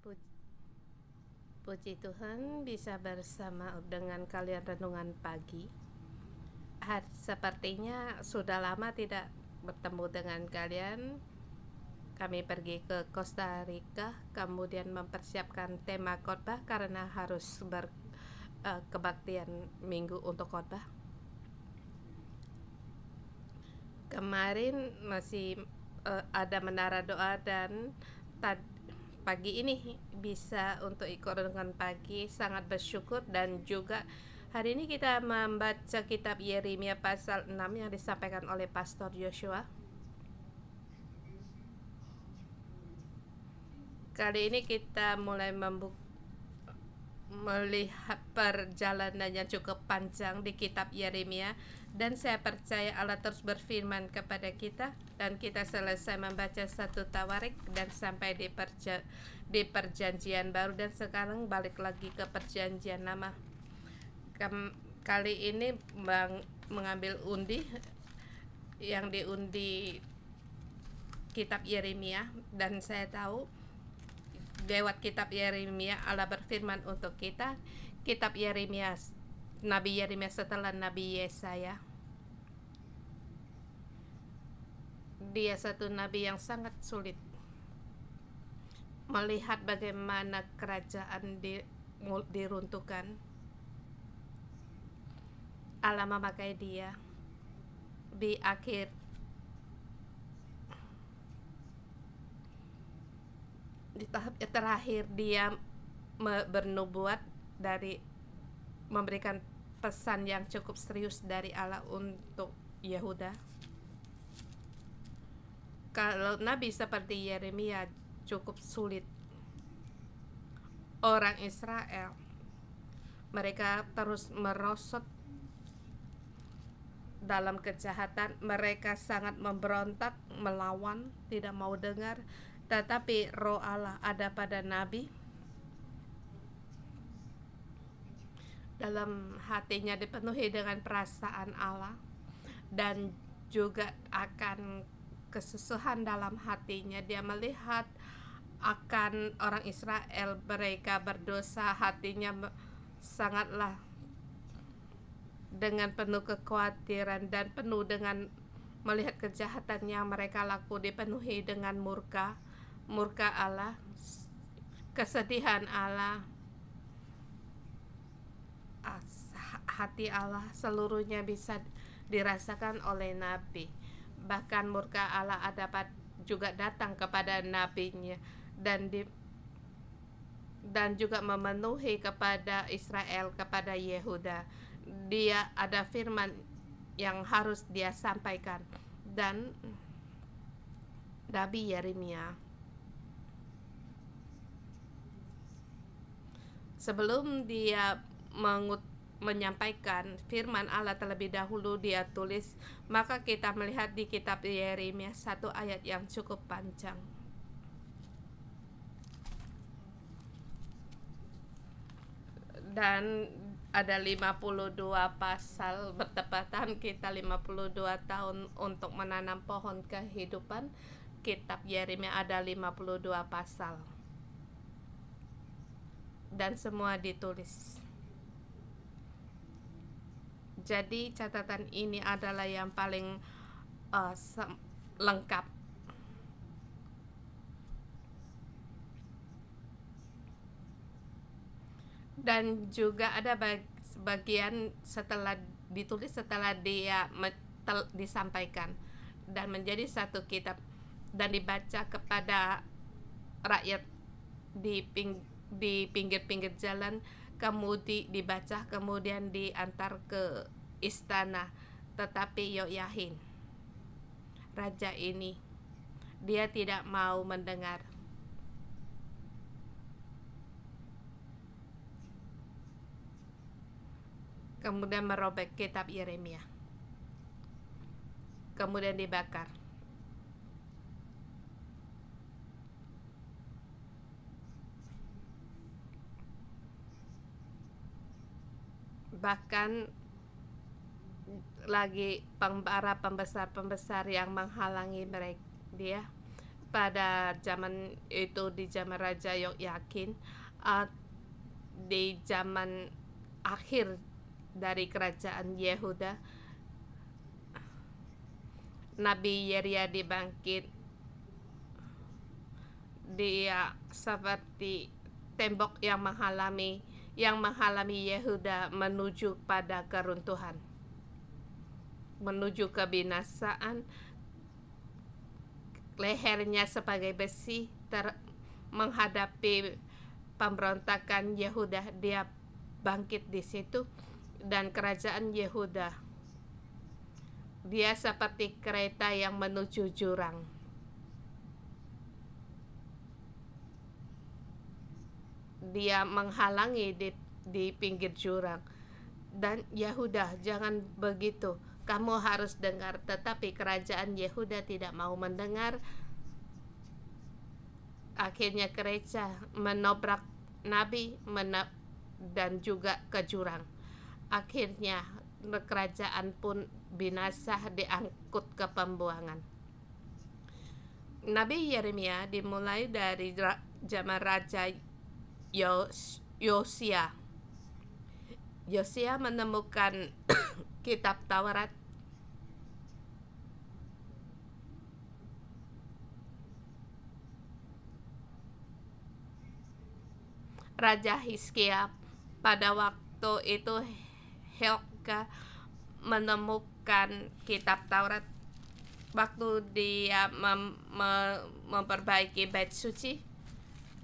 Puji, puji Tuhan bisa bersama dengan kalian renungan pagi. Sepertinya sudah lama tidak bertemu dengan kalian. Kami pergi ke Costa Rica, kemudian mempersiapkan tema khotbah karena harus kebaktian minggu untuk khotbah. Kemarin masih ada menara doa dan pagi ini bisa untuk ikut renungan pagi, sangat bersyukur. Dan juga hari ini kita membaca kitab Yeremia pasal 6 yang disampaikan oleh Pastor Joshua. Kali ini kita mulai melihat perjalanan yang cukup panjang di kitab Yeremia, dan saya percaya Allah terus berfirman kepada kita, dan kita selesai membaca satu Tawarik dan sampai di perjanjian baru, dan sekarang balik lagi ke perjanjian lama. Kali ini mengambil undi yang diundi kitab Yeremia, dan saya tahu lewat kitab Yeremia Allah berfirman untuk kita. Kitab Yeremia, Nabi Yeremia setelah Nabi Yesaya. Dia satu nabi yang sangat sulit melihat bagaimana kerajaan diruntuhkan. Allah memakai dia di akhir di tahap terakhir. Dia bernubuat dari memberikan pesan yang cukup serius dari Allah untuk Yehuda. Kalau nabi seperti Yeremia cukup sulit. Orang Israel, mereka terus merosot dalam kejahatan. Mereka sangat memberontak, melawan, tidak mau dengar. Tetapi roh Allah ada pada nabi. Dalam hatinya dipenuhi dengan perasaan Allah, dan juga akan kesusahan dalam hatinya. Dia melihat akan orang Israel, mereka berdosa, hatinya sangatlah dengan penuh kekhawatiran dan penuh dengan melihat kejahatan yang mereka laku, dipenuhi dengan murka Allah, kesedihan Allah, hati Allah seluruhnya bisa dirasakan oleh nabi. Bahkan murka Allah juga datang kepada nabinya, dan juga memenuhi kepada Israel, kepada Yehuda. Dia ada firman yang harus dia sampaikan, dan Nabi Yeremia sebelum dia menyampaikan firman Allah terlebih dahulu, dia tulis. Maka kita melihat di kitab Yeremia satu ayat yang cukup panjang. Dan ada 52 pasal, bertepatan kita 52 tahun untuk menanam pohon kehidupan. Kitab Yeremia ada 52 pasal, dan semua ditulis. Jadi catatan ini adalah yang paling lengkap. Dan juga ada bagian setelah ditulis, setelah dia disampaikan dan menjadi satu kitab dan dibaca kepada rakyat di pinggir-pinggir jalan, kemudian dibaca, kemudian diantar ke istana. Tetapi Yoyahin, raja ini, dia tidak mau mendengar. Kemudian merobek kitab Yeremia, kemudian dibakar. Bahkan lagi para pembesar yang menghalangi dia, pada zaman itu, di zaman Raja Yoyakin, uh, di zaman akhir dari kerajaan Yehuda, Nabi Yeremia dibangkit. Dia seperti tembok yang menghalangi Yehuda menuju pada keruntuhan, menuju kebinasaan. Lehernya sebagai besi menghadapi pemberontakan Yehuda. Dia bangkit di situ, dan kerajaan Yehuda, dia seperti kereta yang menuju jurang. Dia menghalangi di pinggir jurang. Dan Yehuda, jangan begitu, kamu harus dengar. Tetapi kerajaan Yehuda tidak mau mendengar. Akhirnya kereta menobrak Nabi dan juga ke jurang. Akhirnya kerajaan pun binasa, diangkut ke pembuangan. Nabi Yeremia dimulai dari zaman Raja Yosia. Yosia menemukan kitab Taurat. Raja Hizkia pada waktu itu, Hilkiah menemukan kitab Taurat waktu dia memperbaiki bait suci.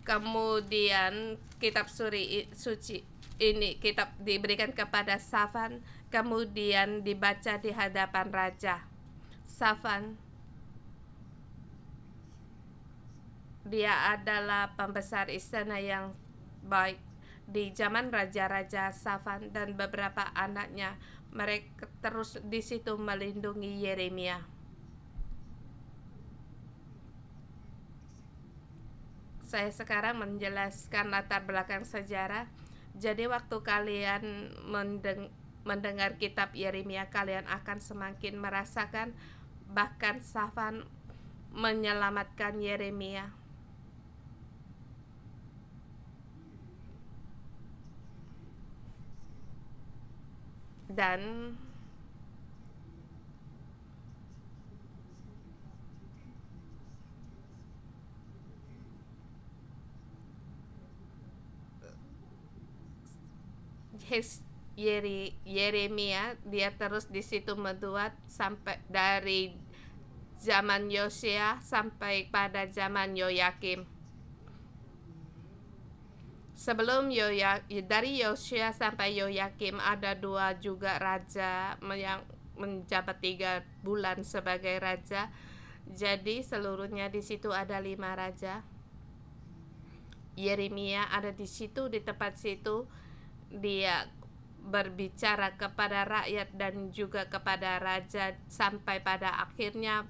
Kemudian kitab suci ini kitab diberikan kepada Safan, kemudian dibaca di hadapan raja. Safan, dia adalah pembesar istana yang baik di zaman raja-raja Safan dan beberapa anaknya. Mereka terus di situ melindungi Yeremia. Saya sekarang menjelaskan latar belakang sejarah. Jadi waktu kalian mendengar kitab Yeremia, kalian akan semakin merasakan bahkan Safan menyelamatkan Yeremia. Dan Yeremia, dia terus di situ membuat sampai dari zaman Yosia sampai pada zaman Yoyakim. Sebelum dari Yosia sampai Yoyakim ada dua juga raja yang menjabat 3 bulan sebagai raja. Jadi seluruhnya di situ ada 5 raja. Yeremia ada di situ, di tempat situ. Dia berbicara kepada rakyat dan juga kepada raja sampai pada akhirnya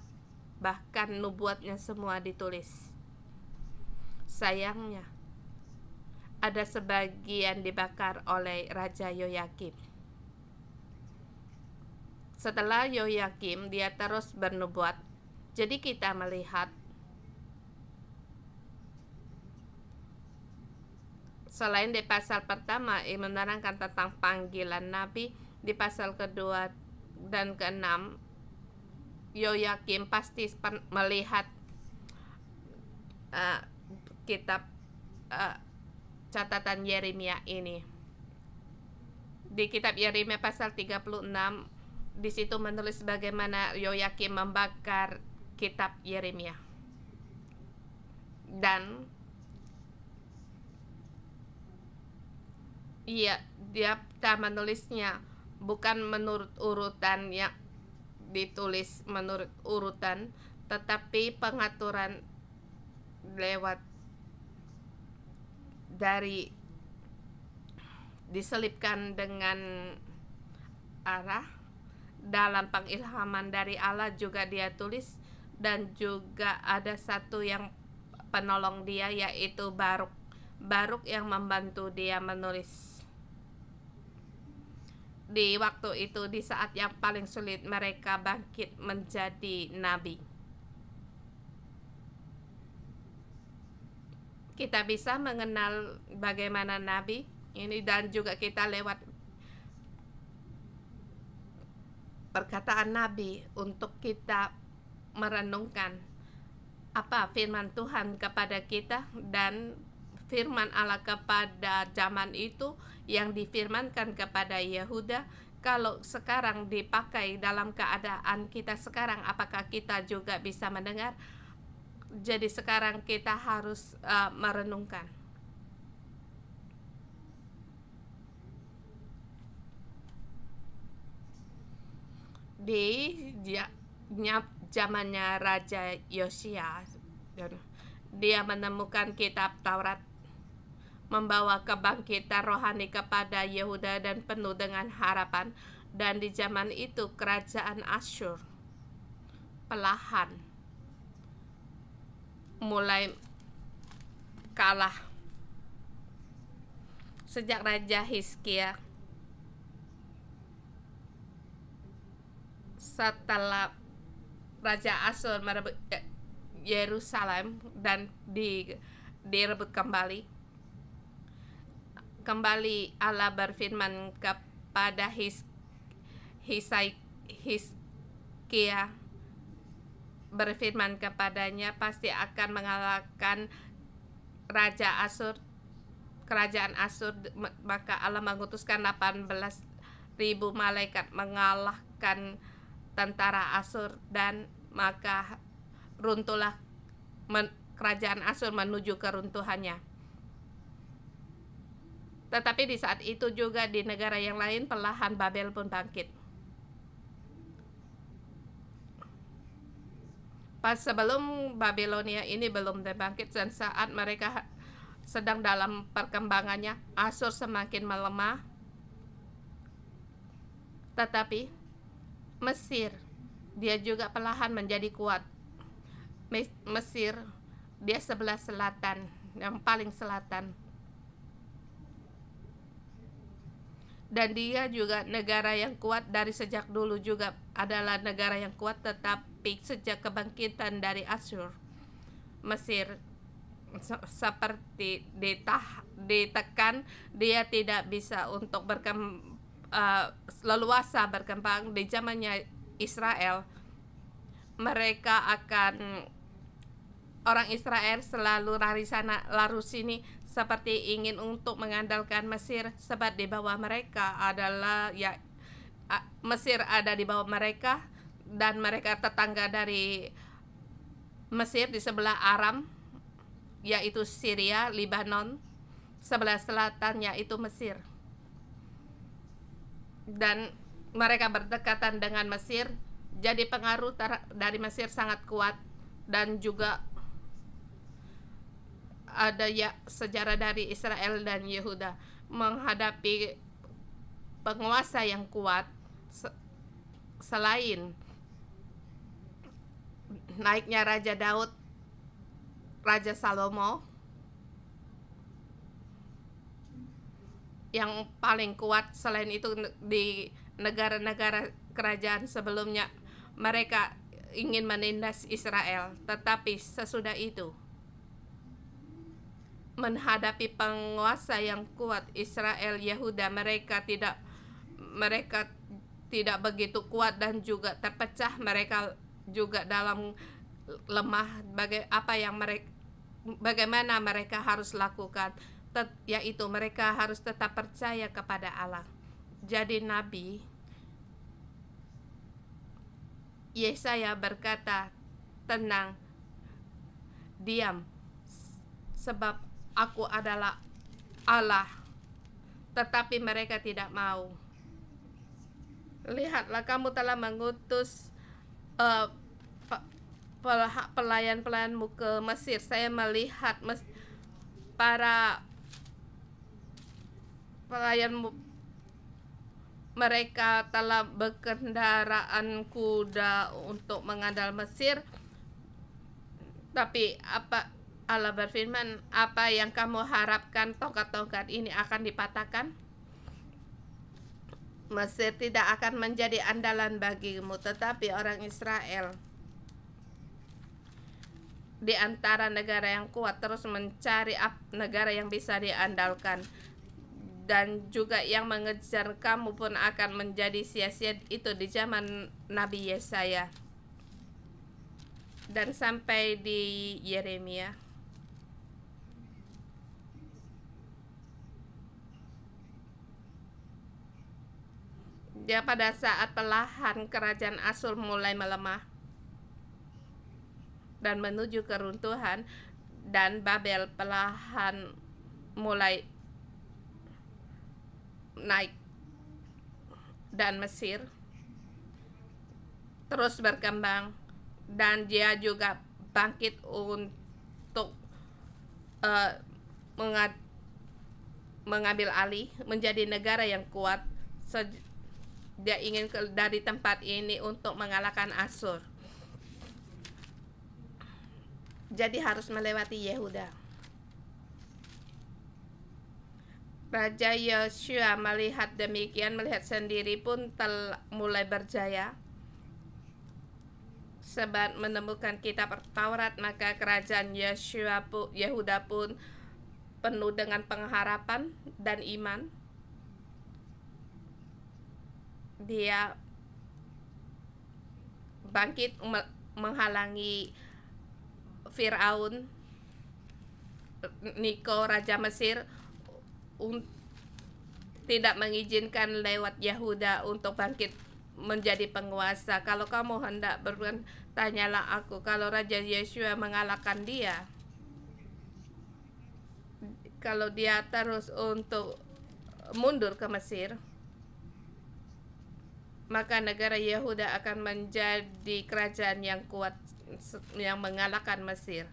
bahkan nubuatnya semua ditulis. Sayangnya ada sebagian dibakar oleh Raja Yoyakim. Setelah Yoyakim, dia terus bernubuat. Jadi kita melihat selain di pasal pertama menerangkan tentang panggilan Nabi, di pasal kedua dan keenam, Yoyakim pasti melihat kitab catatan Yeremia ini. Di kitab Yeremia pasal 36, di situ menulis bagaimana Yoyakim membakar kitab Yeremia. Dan dia menulisnya bukan menurut urutan yang ditulis menurut urutan, tetapi pengaturan lewat dari diselipkan dengan arah dalam pengilhaman dari Allah juga dia tulis. Dan juga ada satu yang penolong dia, yaitu Baruk yang membantu dia menulis. Di waktu itu, di saat yang paling sulit, mereka bangkit menjadi nabi. kita bisa mengenal bagaimana Nabi ini, dan juga kita lewat perkataan Nabi untuk kita merenungkan apa firman Tuhan kepada kita dan firman Allah kepada zaman itu yang difirmankan kepada Yehuda. Kalau sekarang dipakai dalam keadaan kita sekarang, apakah kita juga bisa mendengar? Jadi sekarang kita harus merenungkan. Di zamannya Raja Yosia, dia menemukan kitab Taurat, membawa kebangkitan rohani kepada Yehuda dan penuh dengan harapan. Dan di zaman itu kerajaan Asyur perlahan mulai kalah. Sejak Raja Hizkia, setelah Raja Asyur merebut Yerusalem dan direbut kembali Allah berfirman kepada Hizkia, berfirman kepadanya, pasti akan mengalahkan Raja Asyur, kerajaan Asyur. Maka Allah mengutuskan 18.000 malaikat mengalahkan tentara Asyur, dan maka runtuhlah kerajaan Asyur menuju keruntuhannya. Tetapi di saat itu juga di negara yang lain perlahan Babel pun bangkit. Pas sebelum Babilonia ini belum bangkit, dan saat mereka sedang dalam perkembangannya, Asyur semakin melemah. Tetapi Mesir, dia juga perlahan menjadi kuat. Mesir, dia sebelah selatan, yang paling selatan. Dan dia juga negara yang kuat dari sejak dulu, juga adalah negara yang kuat. Tetapi sejak kebangkitan dari Asyur, Mesir seperti ditekan, dia tidak bisa untuk leluasa berkembang. Di zamannya Israel, orang Israel selalu lari sana lari sini, seperti ingin untuk mengandalkan Mesir, sebab di bawah mereka adalah Mesir ada di bawah mereka, dan mereka tetangga dari Mesir di sebelah Aram, yaitu Syria, Lebanon, sebelah selatan yaitu Mesir. Dan mereka berdekatan dengan Mesir, jadi pengaruh dari Mesir sangat kuat. Dan juga ada sejarah dari Israel dan Yehuda menghadapi penguasa yang kuat. Selain naiknya Raja Daud, Raja Salomo yang paling kuat, selain itu di negara-negara kerajaan sebelumnya mereka ingin menindas Israel. Tetapi sesudah itu, menghadapi penguasa yang kuat Israel, Yehuda, mereka tidak begitu kuat dan juga terpecah. Mereka juga dalam lemah. Bagaimana mereka harus lakukan, yaitu mereka harus tetap percaya kepada Allah. Jadi Nabi Yesaya berkata, tenang, diam, sebab aku adalah Allah. Tetapi mereka tidak mau. Lihatlah, kamu telah mengutus pelayan-pelayanmu ke Mesir. Saya melihat para pelayanmu, mereka telah berkendaraan kuda untuk mengandal Mesir. Tapi Allah berfirman, apa yang kamu harapkan tongkat-tongkat ini akan dipatahkan? Mesir tidak akan menjadi andalan bagimu, tetapi orang Israel di antara negara yang kuat terus mencari negara yang bisa diandalkan, dan juga yang mengejar kamu pun akan menjadi sia-sia. Itu di zaman Nabi Yesaya dan sampai di Yeremia. Dia pada saat perlahan kerajaan Asyur mulai melemah dan menuju keruntuhan, dan Babel perlahan mulai naik, dan Mesir terus berkembang, dan dia juga bangkit untuk mengambil alih menjadi negara yang kuat. Dia ingin dari tempat ini untuk mengalahkan Asyur. Jadi harus melewati Yehuda. Raja Yosua melihat demikian, melihat sendiri pun mulai berjaya. Sebab menemukan kitab Taurat, maka kerajaan Yehuda pun penuh dengan pengharapan dan iman. Dia bangkit menghalangi Firaun Niko, raja Mesir, tidak mengizinkan lewat Yehuda untuk bangkit menjadi penguasa. Kalau kamu hendak berbuat, tanyalah aku. Kalau Raja Yosua mengalahkan dia, kalau dia terus untuk mundur ke Mesir, maka negara Yehuda akan menjadi kerajaan yang kuat yang mengalahkan Mesir.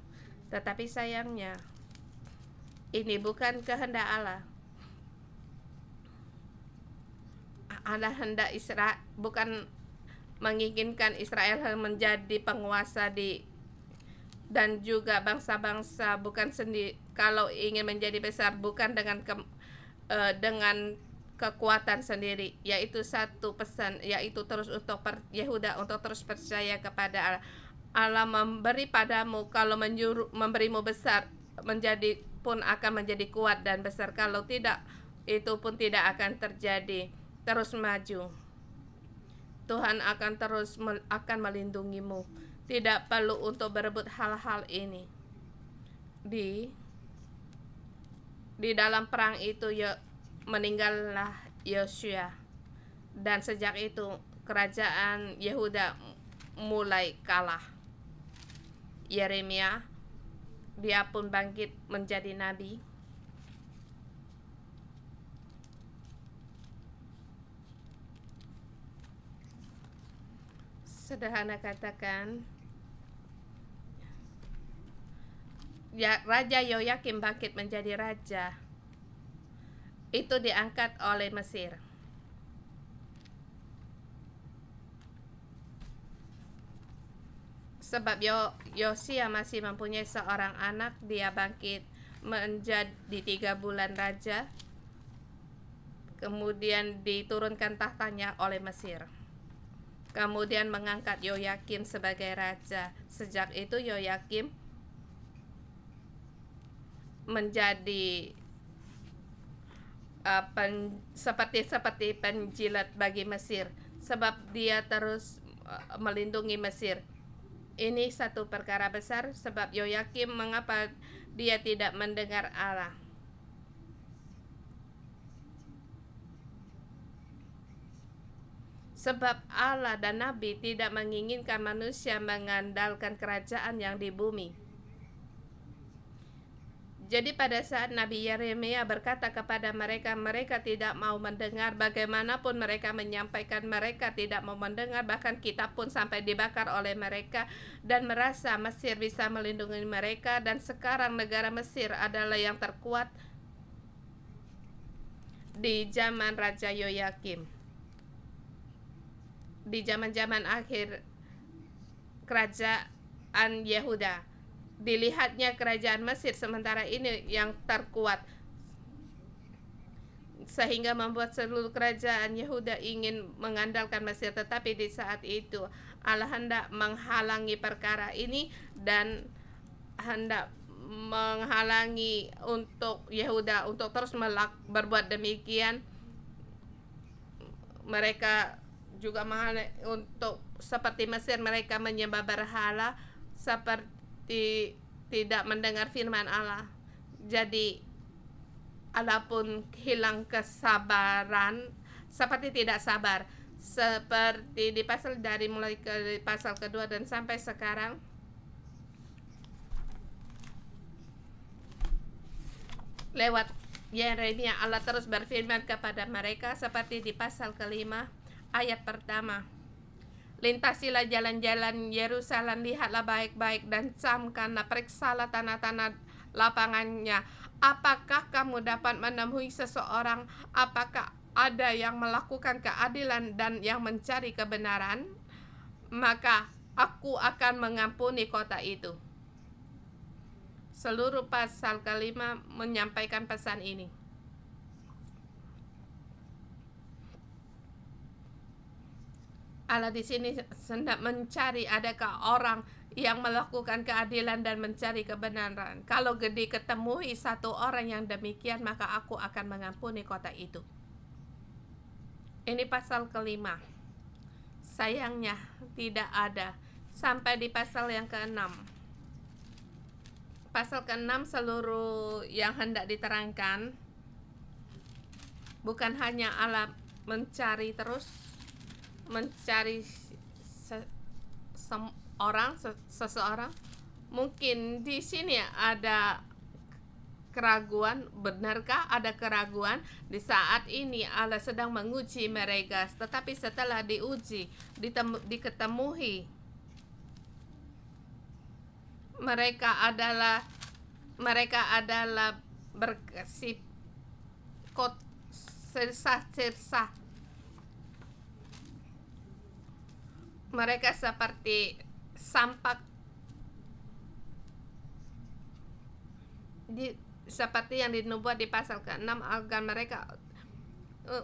Tetapi sayangnya, ini bukan kehendak Allah. Allah hendak Israel, bukan menginginkan Israel menjadi penguasa dan juga bangsa-bangsa, bukan sendiri. Kalau ingin menjadi besar, bukan dengan kekuatan sendiri, yaitu satu pesan, yaitu terus untuk Yehuda untuk terus percaya kepada Allah. Allah memberi padamu, kalau memberimu besar, menjadi pun akan menjadi kuat dan besar. Kalau tidak, itu pun tidak akan terjadi. Terus maju, Tuhan akan terus akan melindungimu. Tidak perlu untuk berebut hal-hal ini. Di dalam perang itu meninggallah Yosua, dan sejak itu kerajaan Yehuda mulai kalah. Yeremia, dia pun bangkit menjadi nabi. Sederhana katakan, Raja Yoyakim bangkit menjadi raja. Itu diangkat oleh Mesir. Sebab Yosia masih mempunyai seorang anak, dia bangkit menjadi 3 bulan raja. Kemudian diturunkan tahtanya oleh Mesir. Kemudian mengangkat Yoyakim sebagai raja. Sejak itu Yoyakim menjadi seperti penjilat bagi Mesir, sebab dia terus melindungi Mesir. Ini satu perkara besar, sebab Yoyakim mengapa dia tidak mendengar Allah. Sebab Allah dan Nabi tidak menginginkan manusia mengandalkan kerajaan yang di bumi. Jadi pada saat Nabi Yeremia berkata kepada mereka, mereka tidak mau mendengar. Bagaimanapun mereka menyampaikan, mereka tidak mau mendengar. Bahkan kitab pun sampai dibakar oleh mereka, dan merasa Mesir bisa melindungi mereka. Dan sekarang negara Mesir adalah yang terkuat di zaman Raja Yoyakim. Di zaman-zaman akhir kerajaan Yehuda, dilihatnya kerajaan Mesir sementara ini yang terkuat, sehingga membuat seluruh kerajaan Yehuda ingin mengandalkan Mesir. Tetapi di saat itu Allah hendak menghalangi perkara ini, dan hendak menghalangi untuk Yehuda untuk terus berbuat demikian. Mereka juga untuk seperti Mesir, mereka menyembah berhala, seperti tidak mendengar firman Allah. Jadi Allah pun hilang kesabaran, seperti tidak sabar, seperti di pasal dari mulai ke pasal kedua dan sampai sekarang. Lewat Yeremia, Allah terus berfirman kepada mereka seperti di pasal kelima ayat pertama. Lintasilah jalan-jalan Yerusalem, lihatlah baik-baik dan camkanlah, periksalah tanah-tanah lapangannya. Apakah kamu dapat menemui seseorang? Apakah ada yang melakukan keadilan dan yang mencari kebenaran? Maka aku akan mengampuni kota itu. Seluruh pasal kelima menyampaikan pesan ini. Allah di sini sedang mencari adakah orang yang melakukan keadilan dan mencari kebenaran. Kalau diketemui satu orang yang demikian, maka aku akan mengampuni kota itu. Ini pasal kelima. Sayangnya tidak ada sampai di pasal yang keenam. Pasal ke-6 seluruh yang hendak diterangkan bukan hanya Allah mencari seseorang. Mungkin di sini ada keraguan, benarkah ada keraguan? Di saat ini Allah sedang menguji mereka, tetapi setelah diuji, diketemui, mereka adalah bersifat sirsa. Mereka seperti sampah, seperti yang dinubuat di pasal ke-6, agar mereka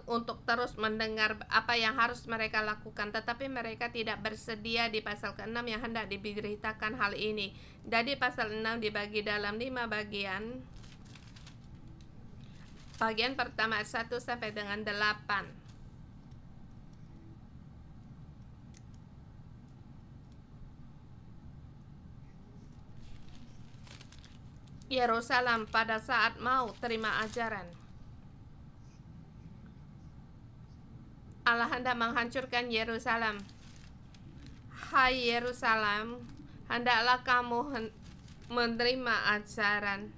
untuk terus mendengar apa yang harus mereka lakukan, tetapi mereka tidak bersedia. Di pasal ke-6 yang hendak diberitakan hal ini. Jadi pasal 6 dibagi dalam 5 bagian. Bagian pertama 1 sampai dengan 8. Yerusalem pada saat mau terima ajaran. Allah hendak menghancurkan Yerusalem. Hai Yerusalem, hendaklah kamu menerima ajaran.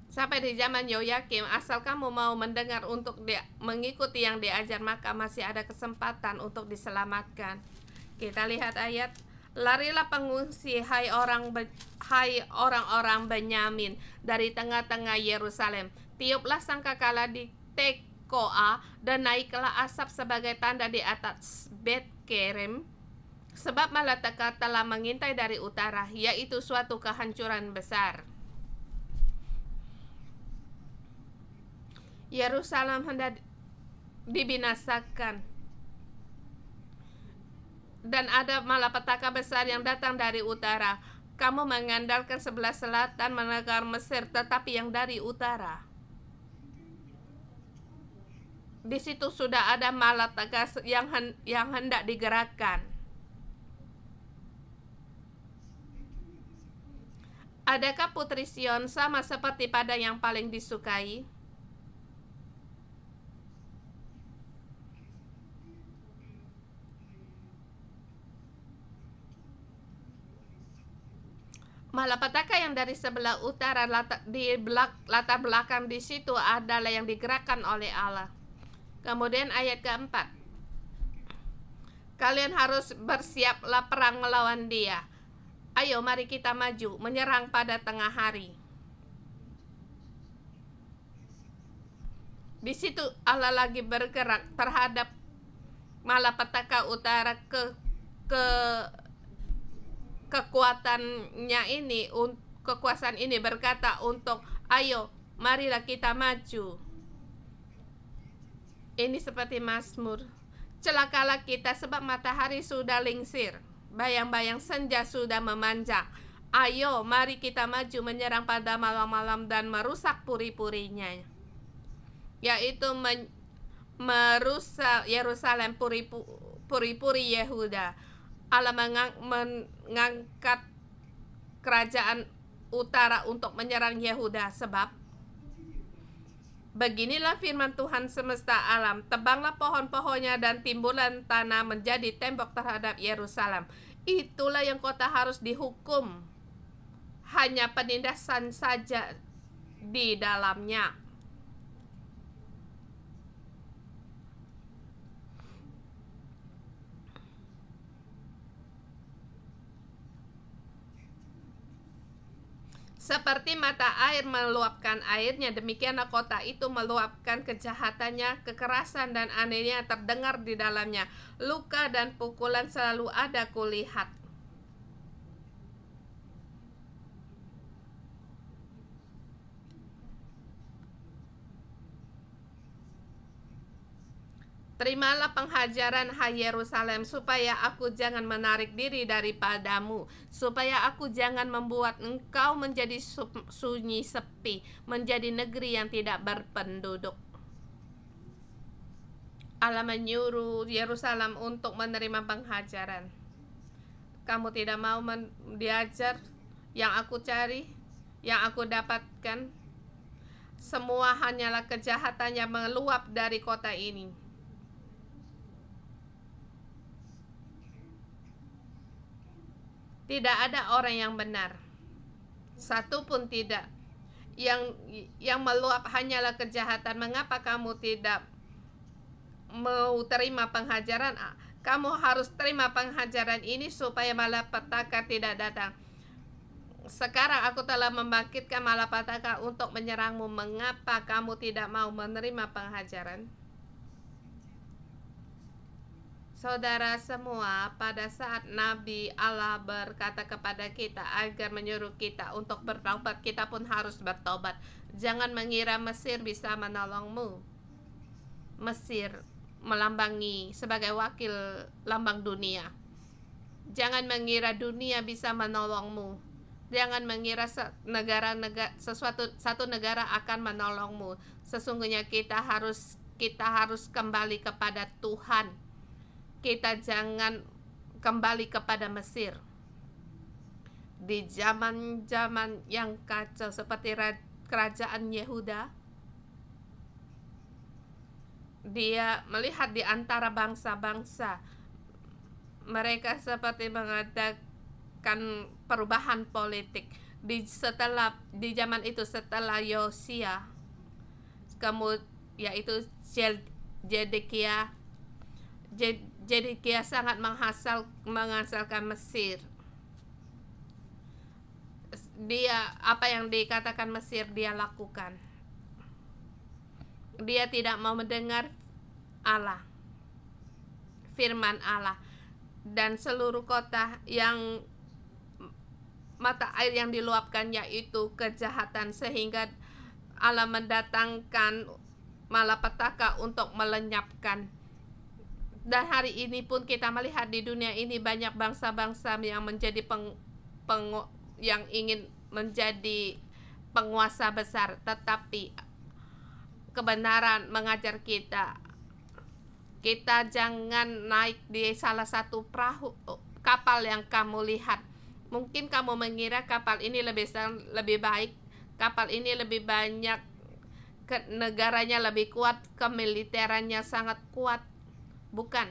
Sampai di zaman Yoyakim, asal kamu mau mendengar untuk mengikuti yang diajar, maka masih ada kesempatan untuk diselamatkan. Kita lihat ayat. Larilah pengungsi, hai orang-orang Benyamin, dari tengah-tengah Yerusalem. Tiuplah sangkakala di Tekoa, dan naiklah asap sebagai tanda di atas Bet Kerem, sebab malapetaka telah mengintai dari utara, yaitu suatu kehancuran besar. Yerusalem hendak dibinasakan, dan ada malapetaka besar yang datang dari utara. Kamu mengandalkan sebelah selatan menegar Mesir, tetapi yang dari utara, di situ sudah ada malapetaka yang hendak digerakkan. Adakah putri Sion sama seperti pada yang paling disukai? Malapetaka yang dari sebelah utara, latar belakang di situ adalah yang digerakkan oleh Allah. Kemudian ayat keempat, kalian harus bersiaplah perang melawan dia. Ayo mari kita maju, menyerang pada tengah hari. Di situ Allah lagi bergerak terhadap malapetaka utara, kekuatannya ini, kekuasaan ini berkata untuk ayo marilah kita maju. Ini seperti Mazmur, celakalah kita sebab matahari sudah lingsir. bayang-bayang senja sudah memanjang. Ayo, mari kita maju menyerang pada malam-malam dan merusak puri-purinya, yaitu merusak Yerusalem, puri-puri Yehuda. Allah mengangkat kerajaan utara untuk menyerang Yehuda, sebab beginilah firman Tuhan semesta alam, tebanglah pohon-pohonnya dan timbulan tanah menjadi tembok terhadap Yerusalem. Itulah yang kota harus dihukum. Hanya penindasan saja di dalamnya. Seperti mata air meluapkan airnya, demikianlah kota itu meluapkan kejahatannya, kekerasan dan anehnya terdengar di dalamnya. Luka dan pukulan selalu ada kulihat. Terimalah penghajaran, hai Yerusalem, supaya aku jangan menarik diri daripadamu, supaya aku jangan membuat engkau menjadi sunyi sepi, menjadi negeri yang tidak berpenduduk. Allah menyuruh Yerusalem untuk menerima penghajaran. Kamu tidak mau diajar yang aku cari, yang aku dapatkan. Semua hanyalah kejahatan yang meluap dari kota ini. Tidak ada orang yang benar, satu pun tidak. Yang meluap hanyalah kejahatan. Mengapa kamu tidak mau terima penghajaran? Kamu harus terima penghajaran ini supaya malapetaka tidak datang. Sekarang aku telah membangkitkan malapetaka untuk menyerangmu. Mengapa kamu tidak mau menerima penghajaran? Saudara semua, pada saat Nabi Allah berkata kepada kita agar menyuruh kita untuk bertaubat, kita pun harus bertobat. Jangan mengira Mesir bisa menolongmu. Mesir melambangi sebagai wakil lambang dunia. Jangan mengira dunia bisa menolongmu. Jangan mengira satu negara akan menolongmu. Sesungguhnya kita harus kembali kepada Tuhan. Kita jangan kembali kepada Mesir. Di zaman-zaman yang kacau seperti kerajaan Yehuda, dia melihat di antara bangsa-bangsa, mereka seperti mengadakan perubahan politik. Di zaman itu, setelah Yosia, yaitu Zedekia sangat menghasalkan Mesir. Dia apa yang dikatakan Mesir dia lakukan. Dia tidak mau mendengar Allah, firman Allah, dan seluruh kota yang mata air yang diluapkan yaitu kejahatan, sehingga Allah mendatangkan malapetaka untuk melenyapkan. Dan hari ini pun kita melihat di dunia ini banyak bangsa-bangsa yang menjadi yang ingin menjadi penguasa besar, tetapi kebenaran mengajar kita jangan naik di salah satu kapal yang kamu lihat. Mungkin kamu mengira kapal ini lebih baik, kapal ini lebih banyak, negaranya lebih kuat, kemiliterannya sangat kuat. Bukan.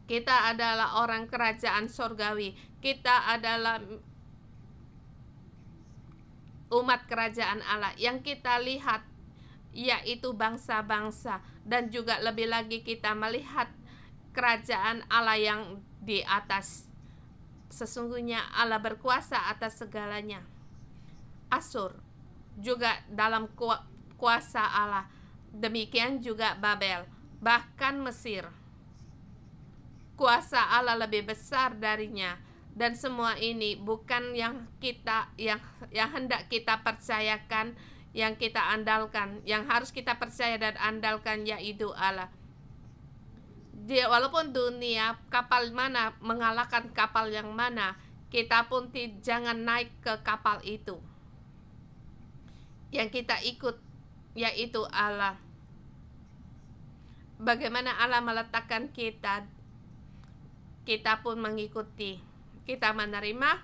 Kita adalah orang kerajaan sorgawi. Kita adalah umat kerajaan Allah. Yang kita lihat yaitu bangsa-bangsa, dan juga lebih lagi kita melihat kerajaan Allah yang di atas. Sesungguhnya Allah berkuasa atas segalanya. Asur juga dalam kuasa Allah. Demikian juga Babel, bahkan Mesir. Kuasa Allah lebih besar darinya. Dan semua ini bukan yang hendak kita percayakan, yang kita andalkan, yang harus kita percaya dan andalkan yaitu Allah. Walaupun dunia kapal mana mengalahkan kapal yang mana, kita pun jangan naik ke kapal itu. Yang kita ikut yaitu Allah. Bagaimana Allah meletakkan kita, kita pun mengikuti. Kita menerima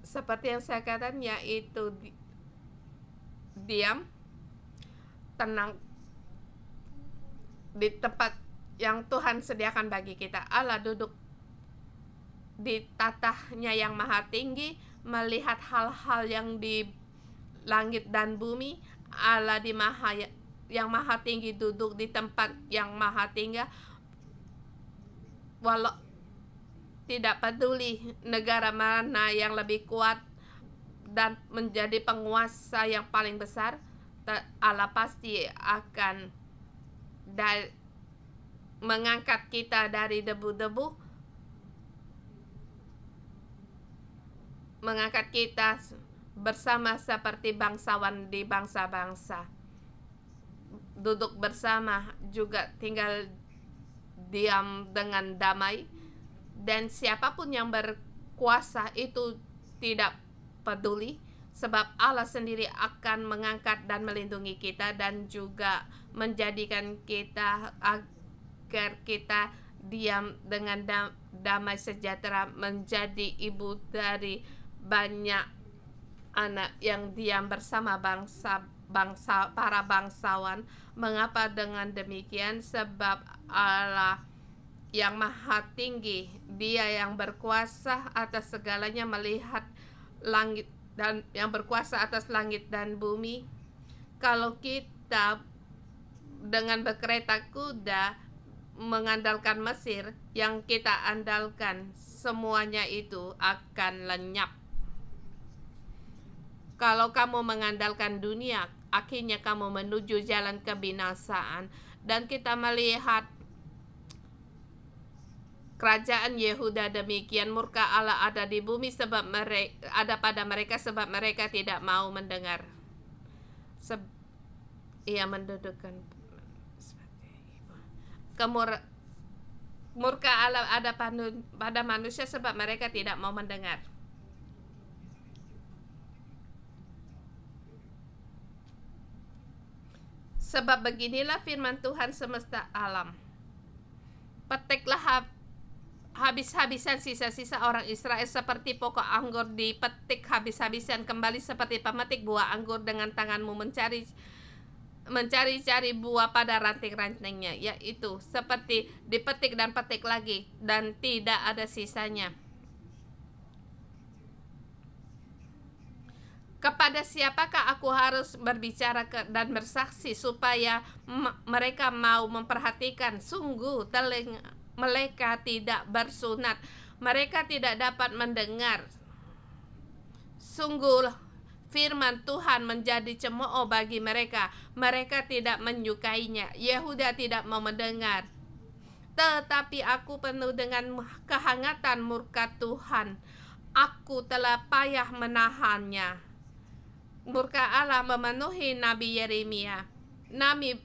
seperti yang saya katakan, yaitu diam, tenang di tempat yang Tuhan sediakan bagi kita. Allah duduk di tatahnya yang maha tinggi, melihat hal-hal yang di langit dan bumi. Allah yang maha tinggi duduk di tempat yang maha tinggi. Walau tidak peduli negara mana yang lebih kuat dan menjadi penguasa yang paling besar, Allah pasti akan mengangkat kita dari debu-debu, mengangkat kita bersama seperti bangsawan di bangsa-bangsa, duduk bersama, juga tinggal diam dengan damai. Dan siapapun yang berkuasa itu tidak peduli, sebab Allah sendiri akan mengangkat dan melindungi kita, dan juga menjadikan kita agar kita diam dengan damai sejahtera, menjadi ibu dari banyak anak yang diam bersama para bangsawan. Mengapa dengan demikian? Sebab Allah yang maha tinggi, Dia yang berkuasa atas segalanya, melihat langit dan yang berkuasa atas langit dan bumi. Kalau kita dengan berkereta kuda mengandalkan Mesir, yang kita andalkan, semuanya itu akan lenyap. Kalau kamu mengandalkan dunia, akhirnya kamu menuju jalan kebinasaan. Dan kita melihat kerajaan Yehuda demikian, murka Allah ada di bumi sebab ada pada mereka, sebab mereka tidak mau mendengar. Ia mendudukkan murka Allah ada pada manusia sebab mereka tidak mau mendengar. Sebab beginilah firman Tuhan semesta alam. Petiklah habis-habisan sisa-sisa orang Israel seperti pokok anggur dipetik habis-habisan, kembali seperti pemetik buah anggur dengan tanganmu mencari-cari buah pada ranting-rantingnya, yaitu seperti dipetik dan petik lagi dan tidak ada sisanya. Kepada siapakah aku harus berbicara dan bersaksi supaya mereka mau memperhatikan? Sungguh telinga mereka tidak bersunat, mereka tidak dapat mendengar. Sungguh firman Tuhan menjadi cemooh bagi mereka, mereka tidak menyukainya. Yehuda tidak mau mendengar. Tetapi aku penuh dengan kehangatan murka Tuhan, aku telah payah menahannya. Murka Allah memenuhi Nabi Yeremia. Nabi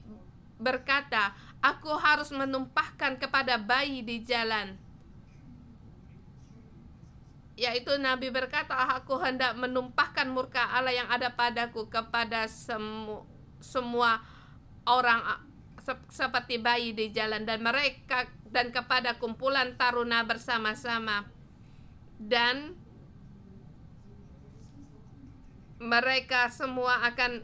berkata, aku harus menumpahkan kepada bayi di jalan. Yaitu Nabi berkata, aku hendak menumpahkan murka Allah yang ada padaku kepada semua orang seperti bayi di jalan, dan kepada kumpulan taruna bersama-sama, dan mereka semua akan,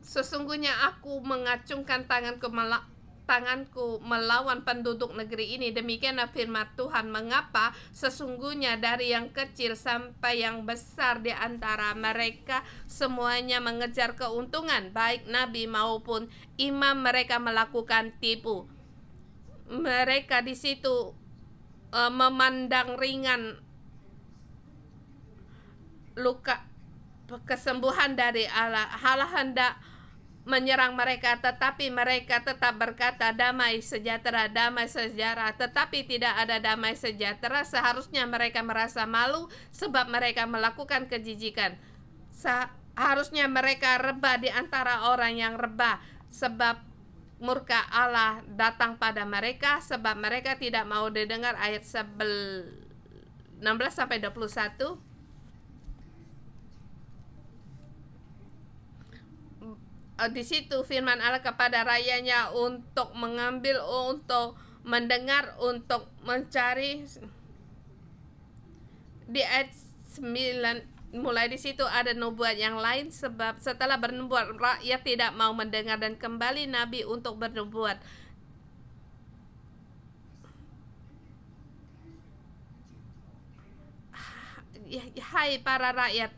sesungguhnya aku mengacungkan tanganku melawan penduduk negeri ini. Demikianlah firman Tuhan. Mengapa? Sesungguhnya dari yang kecil sampai yang besar di antara mereka semuanya mengejar keuntungan, baik nabi maupun imam, mereka melakukan tipu. Mereka di situ memandang ringan luka kesembuhan dari Allah. Allah hendak menyerang mereka, tetapi mereka tetap berkata damai sejahtera, tetapi tidak ada damai sejahtera. Seharusnya mereka merasa malu sebab mereka melakukan kejijikan. Seharusnya mereka rebah di antara orang yang rebah, sebab murka Allah datang pada mereka sebab mereka tidak mau didengar. Ayat 16 sampai 21. Di situ firman Allah kepada rakyatnya untuk mengambil, untuk mendengar, untuk mencari. Di ayat 9, mulai di situ ada nubuat yang lain, sebab setelah bernubuat rakyat tidak mau mendengar dan kembali nabi untuk bernubuat. Hai para rakyat,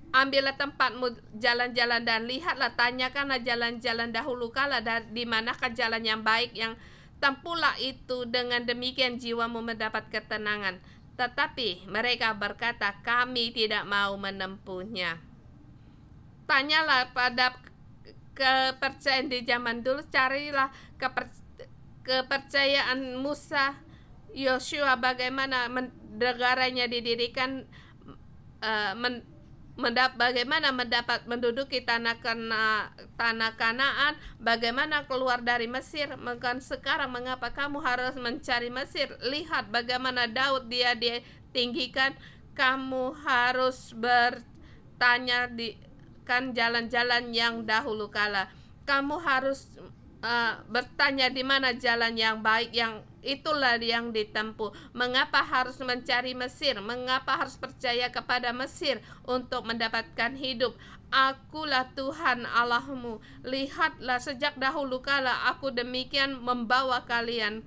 ambillah tempatmu jalan-jalan dan lihatlah, tanyakanlah jalan-jalan dahulu kala, di manakah jalan yang baik, yang tempuhlah itu, dengan demikian jiwamu mendapat ketenangan. Tetapi mereka berkata, kami tidak mau menempuhnya. Tanyalah pada kepercayaan di zaman dulu, carilah kepercayaan Musa, Yosua, bagaimana negaranya didirikan, bagaimana menduduki tanah Kanaan, bagaimana keluar dari Mesir. Maka sekarang mengapa kamu harus mencari Mesir? Lihat bagaimana Daud dia ditinggikan. Kamu harus bertanya kan jalan-jalan yang dahulu kala. Kamu harus bertanya di mana jalan yang baik, yang itulah yang ditempuh. Mengapa harus mencari Mesir? Mengapa harus percaya kepada Mesir untuk mendapatkan hidup? Akulah Tuhan Allahmu. Lihatlah, sejak dahulu kala aku demikian membawa kalian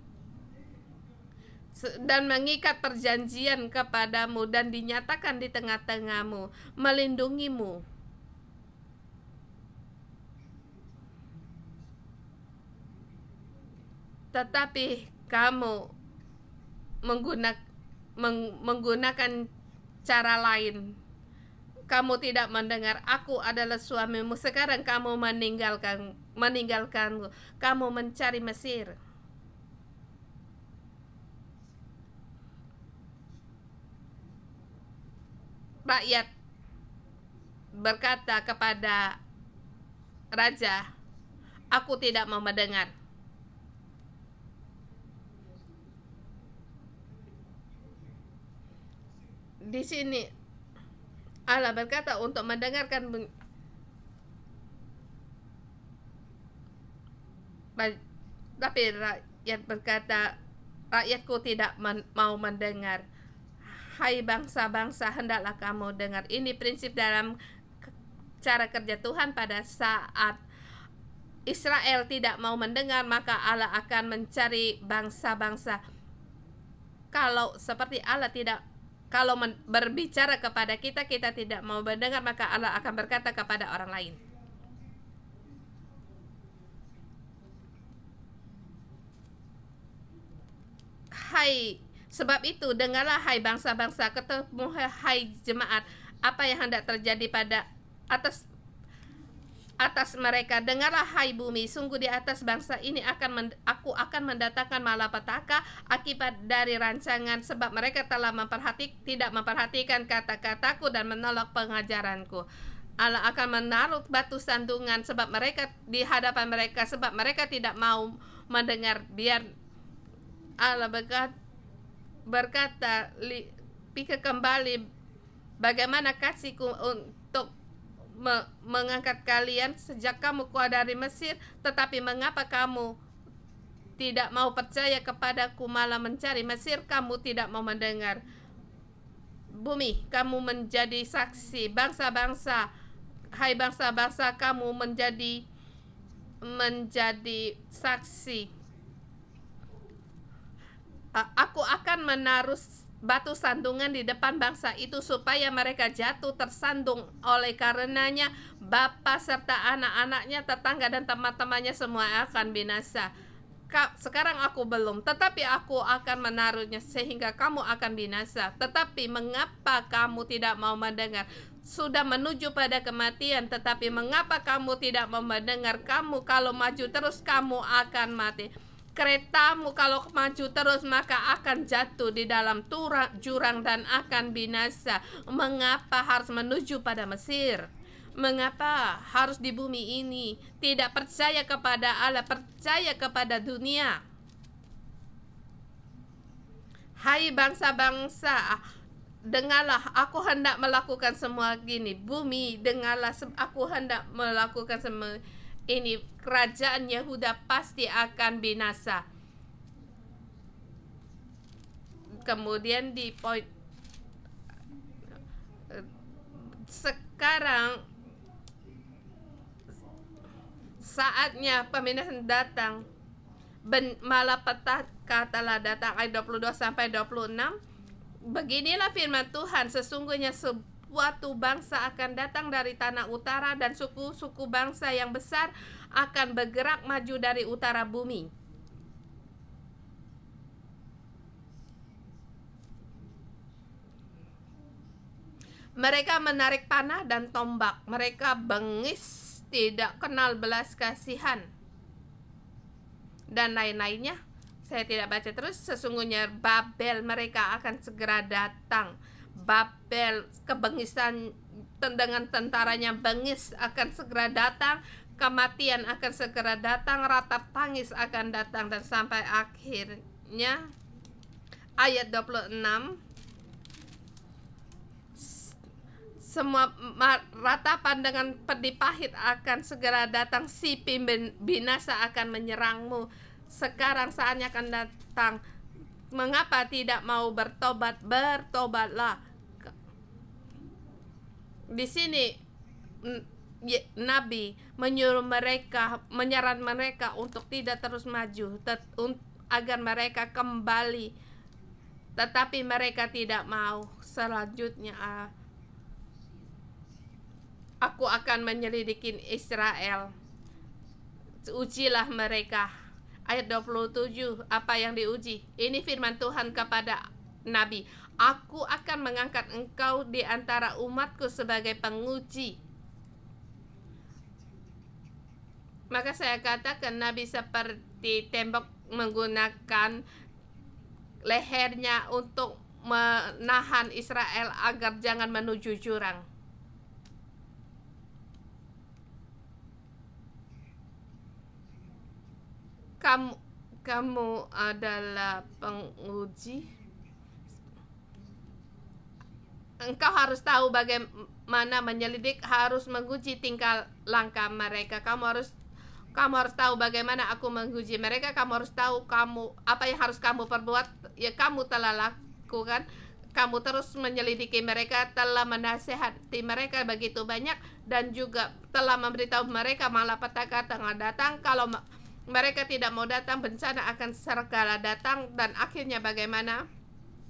dan mengikat perjanjian kepadamu, dan dinyatakan di tengah-tengahmu, melindungimu. Tetapi kamu menggunakan cara lain. Kamu tidak mendengar. Aku adalah suamimu. Sekarang kamu meninggalkanku. Kamu mencari Mesir. Rakyat berkata kepada raja, aku tidak mau mendengar. Di sini Allah berkata untuk mendengarkan, tapi rakyat berkata, rakyatku tidak mau mendengar. Hai bangsa-bangsa, hendaklah kamu dengar. Ini prinsip dalam cara kerja Tuhan. Pada saat Israel tidak mau mendengar, maka Allah akan mencari bangsa-bangsa. Kalau seperti Allah kalau berbicara kepada kita, kita tidak mau mendengar, maka Allah akan berkata kepada orang lain. Sebab itu dengarlah hai bangsa-bangsa, ketemu hai jemaat, apa yang hendak terjadi pada atas mereka. Dengarlah hai bumi, sungguh di atas bangsa ini aku akan mendatangkan malapetaka akibat dari rancangan, sebab mereka telah tidak memperhatikan kata-kataku dan menolak pengajaranku. Allah akan menaruh batu sandungan sebab mereka di hadapan mereka, sebab mereka tidak mau mendengar. Biar Allah berkata, pikir kembali bagaimana kasihku untuk mengangkat kalian sejak kamu keluar dari Mesir. Tetapi mengapa kamu tidak mau percaya kepadaku, malah mencari Mesir? Kamu tidak mau mendengar. Bumi, kamu menjadi saksi. Bangsa-bangsa, hai bangsa-bangsa, kamu menjadi saksi. Aku akan menaruh batu sandungan di depan bangsa itu supaya mereka jatuh tersandung. Oleh karenanya bapa serta anak-anaknya, tetangga dan teman-temannya semua akan binasa. Sekarang aku belum, tetapi aku akan menaruhnya sehingga kamu akan binasa. Tetapi mengapa kamu tidak mau mendengar? Sudah menuju pada kematian, tetapi mengapa kamu tidak mau mendengar? Kamu kalau maju terus, kamu akan mati. Keretamu kalau maju terus, maka akan jatuh di dalam jurang dan akan binasa. Mengapa harus menuju pada Mesir? Mengapa harus di bumi ini? Tidak percaya kepada Allah, percaya kepada dunia. Hai bangsa-bangsa, dengarlah, aku hendak melakukan semua gini. Bumi, dengarlah, aku hendak melakukan semua ini. Kerajaan Yehuda pasti akan binasa. Kemudian di poin sekarang saatnya pembinasan datang. Malapetaka telah datang, ayat 22 sampai 26. Beginilah firman Tuhan, sesungguhnya suatu bangsa akan datang dari tanah utara, dan suku-suku bangsa yang besar akan bergerak maju dari utara bumi. Mereka menarik panah dan tombak, mereka bengis, tidak kenal belas kasihan, dan lain-lainnya. Saya tidak baca terus. Sesungguhnya Babel, mereka akan segera datang. Babel, kebengisan dengan tentaranya bengis akan segera datang. Kematian akan segera datang, ratap tangis akan datang, dan sampai akhirnya ayat 26, semua ratapan dengan pedih pahit akan segera datang, si binasa akan menyerangmu. Sekarang saatnya akan datang. Mengapa tidak mau bertobat? Bertobatlah. Di sini Nabi menyuruh mereka, menyarankan mereka untuk tidak terus maju, agar mereka kembali. Tetapi mereka tidak mau. Selanjutnya, aku akan menyelidiki Israel. Ujilah mereka. Ayat 27, apa yang diuji? Ini firman Tuhan kepada Nabi. Aku akan mengangkat engkau di antara umatku sebagai penguji. Maka saya katakan Nabi seperti tembok menggunakan lehernya untuk menahan Israel agar jangan menuju jurang. Kamu adalah penguji. Engkau harus tahu bagaimana menyelidik, harus menguji tingkah langkah mereka. Kamu harus tahu bagaimana aku menguji mereka. Kamu harus tahu apa yang harus kamu perbuat. Ya, kamu telah lakukan. Kamu terus menyelidiki mereka, telah menasehati mereka begitu banyak, dan juga telah memberitahu mereka malapetaka tengah datang. Kalau mereka tidak mau datang, bencana akan segera datang. Dan akhirnya bagaimana?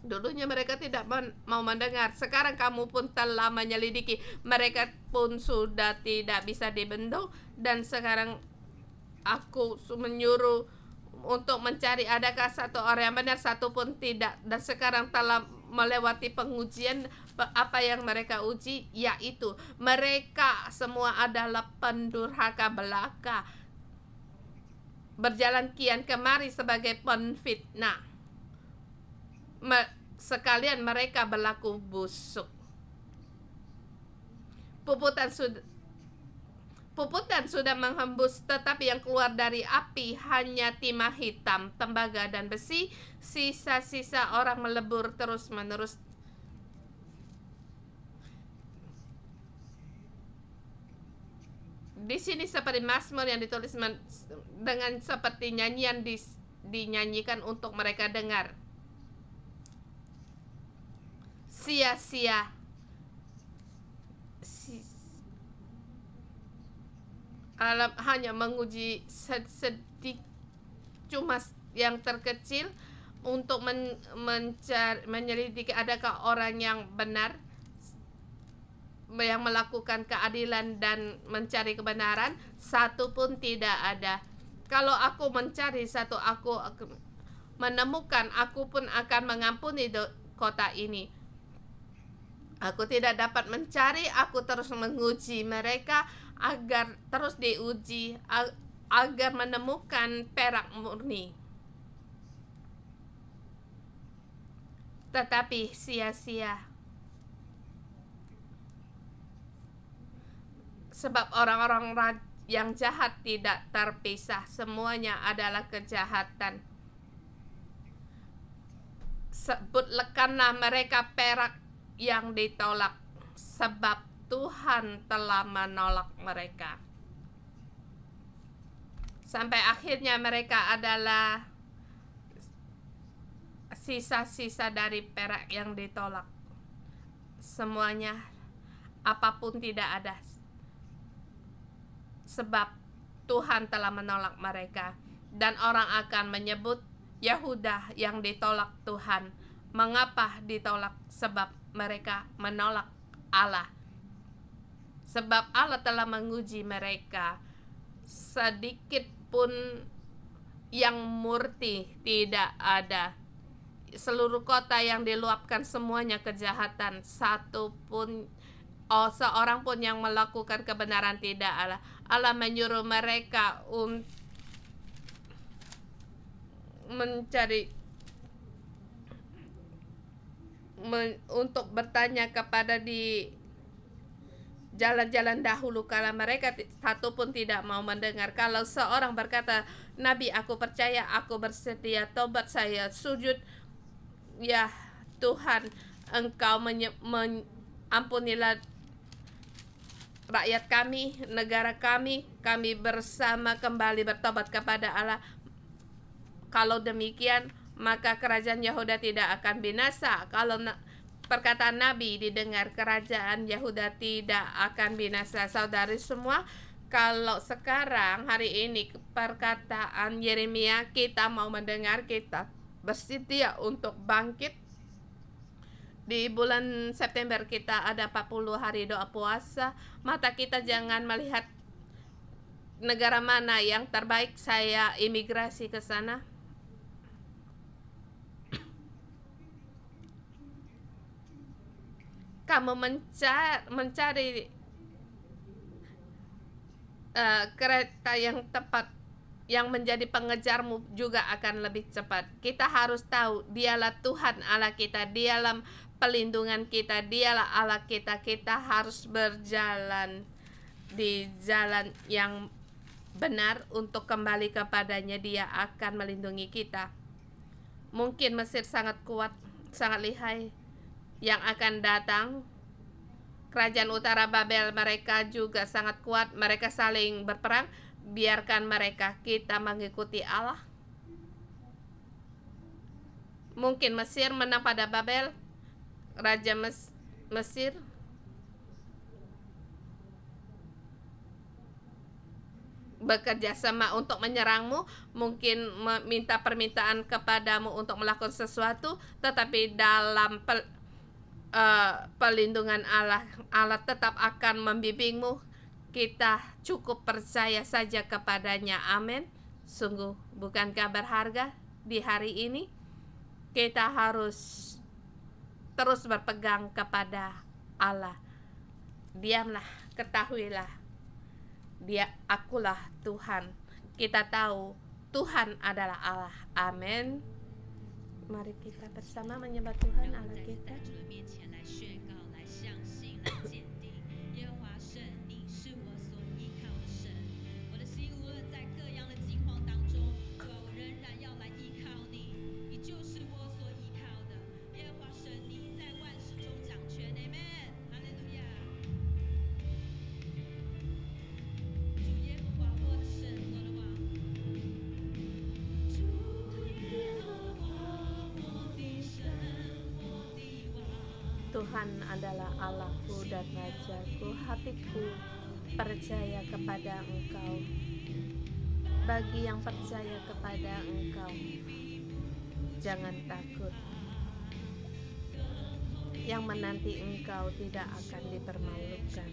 Dulunya mereka tidak mau mendengar. Sekarang kamu pun telah menyelidiki. Mereka pun sudah tidak bisa dibendung. Dan sekarang aku menyuruh untuk mencari adakah satu orang yang benar, satu pun tidak. Dan sekarang telah melewati pengujian. Apa yang mereka uji? Yaitu mereka semua adalah pendurhaka belaka, berjalan kian kemari sebagai penfitnah. Sekalian mereka berlaku busuk. Puputan sudah menghembus, tetapi yang keluar dari api hanya timah hitam, tembaga dan besi. Sisa-sisa orang melebur terus-menerus. Di sini seperti mazmur yang ditulis dengan seperti nyanyian dinyanyikan untuk mereka dengar. Sia-sia. Alam hanya menguji sedikit, cuma yang terkecil, untuk menyelidiki adakah orang yang benar, yang melakukan keadilan dan mencari kebenaran. Satu pun tidak ada. Kalau aku mencari satu, aku menemukan, aku pun akan mengampuni kota ini. Aku tidak dapat mencari, aku terus menguji mereka agar terus diuji, agar menemukan perak murni. Tetapi sia-sia. Sebab orang-orang yang jahat tidak terpisah, semuanya adalah kejahatan. Sebutkanlah mereka perak yang ditolak, sebab Tuhan telah menolak mereka. Sampai akhirnya mereka adalah sisa-sisa dari perak yang ditolak. Semuanya, apapun tidak ada, sebab Tuhan telah menolak mereka. Dan orang akan menyebut Yehuda yang ditolak Tuhan. Mengapa ditolak? Sebab mereka menolak Allah. Sebab Allah telah menguji mereka. Sedikit pun yang murti tidak ada. Seluruh kota yang diluapkan semuanya kejahatan. Seorang pun yang melakukan kebenaran tidak Allah. Allah menyuruh mereka untuk bertanya kepada di jalan-jalan dahulu, kalau mereka satu pun tidak mau mendengar. Kalau seorang berkata, Nabi, aku percaya, aku bersedia tobat, saya sujud, ya Tuhan, Engkau ampunilah rakyat kami, negara kami bersama kembali bertobat kepada Allah. Kalau demikian, maka kerajaan Yehuda tidak akan binasa. Kalau perkataan Nabi didengar, kerajaan Yehuda tidak akan binasa. Saudari semua, kalau sekarang hari ini perkataan Yeremia kita mau mendengar, kita bersedia untuk bangkit. Di bulan September kita ada 40 hari doa puasa. Mata kita jangan melihat negara mana yang terbaik, saya imigrasi ke sana. Kamu mencari kereta yang tepat, yang menjadi pengejarmu juga akan lebih cepat. Kita harus tahu, Dialah Tuhan Allah kita, Dialah pelindungan kita, Dialah Allah kita. Kita harus berjalan di jalan yang benar untuk kembali kepadanya. Dia akan melindungi kita. Mungkin Mesir sangat kuat, sangat lihai. Yang akan datang, kerajaan utara Babel, mereka juga sangat kuat. Mereka saling berperang. Biarkan mereka, kita mengikuti Allah. Mungkin Mesir menang pada Babel, Raja Mesir bekerja sama untuk menyerangmu, mungkin meminta permintaan kepadamu untuk melakukan sesuatu, tetapi dalam pelindungan Allah, Allah tetap akan membimbingmu. Kita cukup percaya saja kepadanya. Amin. Sungguh bukankah berharga di hari ini? Kita harus terus berpegang kepada Allah. Diamlah, ketahuilah, akulah Tuhan. Kita tahu Tuhan adalah Allah. Amin. Mari kita bersama menyembah Tuhan Allah kita. Tuhan adalah Allahku dan Rajaku, hatiku percaya kepada Engkau. Bagi yang percaya kepada Engkau, jangan takut. Yang menanti Engkau tidak akan dipermalukan.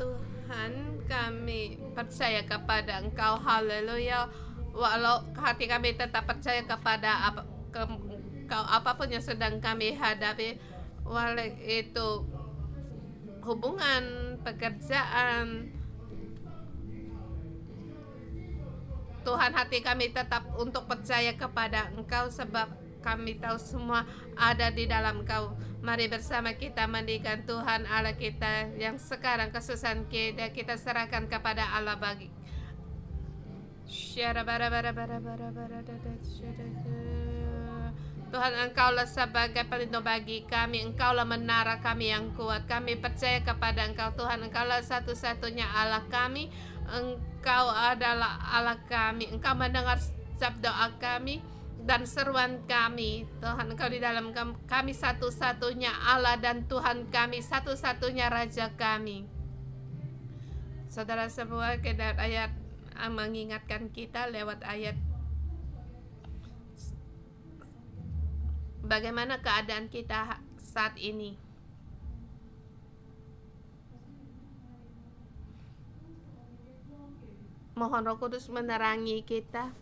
Tuhan, kami percaya kepada Engkau, haleluya. Walau hati kami tetap percaya kepada Engkau, apapun yang sedang kami hadapi, walau itu hubungan, pekerjaan, Tuhan, hati kami tetap untuk percaya kepada Engkau, sebab kami tahu semua ada di dalam Engkau. Mari bersama kita mandikan Tuhan Allah kita yang sekarang kesusahan kita serahkan kepada Allah bagi Tuhan, Engkaulah sebagai pelindung bagi kami, Engkaulah menara kami yang kuat. Kami percaya kepada Engkau Tuhan, Engkaulah satu-satunya Allah kami. Engkau adalah Allah kami, Engkau mendengar setiap doa kami dan seruan kami. Tuhan, Engkau di dalam kami satu-satunya Allah dan Tuhan kami, satu-satunya Raja kami. Saudara semua, kita ayat mengingatkan kita lewat ayat bagaimana keadaan kita saat ini. Mohon Roh Kudus menerangi kita.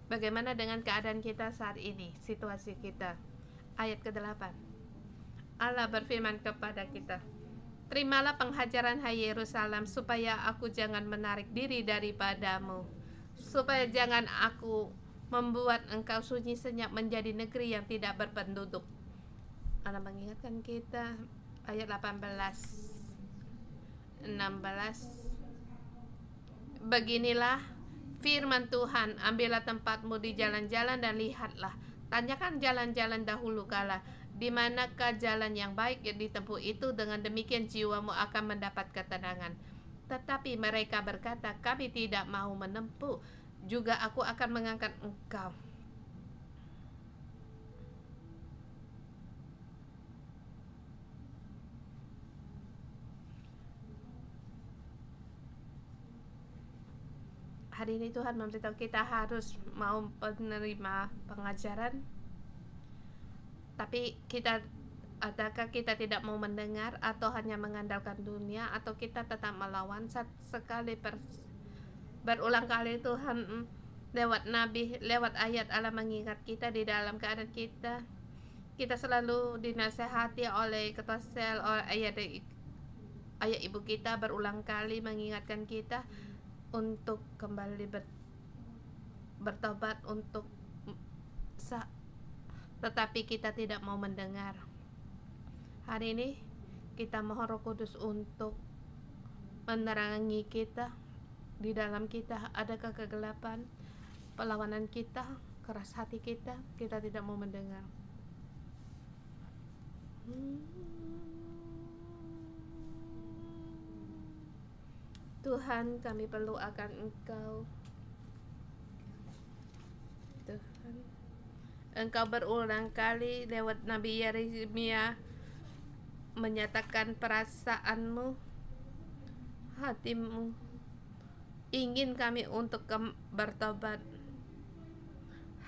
Bagaimana dengan keadaan kita saat ini, situasi kita. Ayat ke-8. Allah berfirman kepada kita, terimalah penghajaran hai Yerusalem, supaya aku jangan menarik diri daripadamu, supaya jangan aku membuat engkau sunyi senyap menjadi negeri yang tidak berpenduduk. Allah mengingatkan kita, ayat 18, 16. Beginilah firman Tuhan, ambillah tempatmu di jalan-jalan dan lihatlah. Tanyakan jalan-jalan dahulu kala, di manakah jalan yang baik yang ditempuh itu, dengan demikian jiwamu akan mendapat ketenangan. Tetapi mereka berkata, kami tidak mau menempuh, juga aku akan mengangkat engkau. Hari ini Tuhan memberitahu kita harus mau menerima pengajaran, tapi adakah kita tidak mau mendengar, atau hanya mengandalkan dunia, atau kita tetap melawan? Sekali berulang kali Tuhan lewat nabi, lewat ayat Allah mengingat kita di dalam keadaan kita selalu dinasehati oleh ketua sel, oleh ayat ibu kita berulang kali mengingatkan kita untuk kembali bertobat, tetapi kita tidak mau mendengar. Hari ini kita mohon Roh Kudus untuk menerangi kita. Di dalam kita adakah kegelapan, perlawanan kita, keras hati kita tidak mau mendengar. Tuhan, kami perlu akan Engkau. Tuhan, Engkau berulang kali lewat Nabi Yeremia menyatakan perasaanmu, hatimu ingin kami untuk bertobat.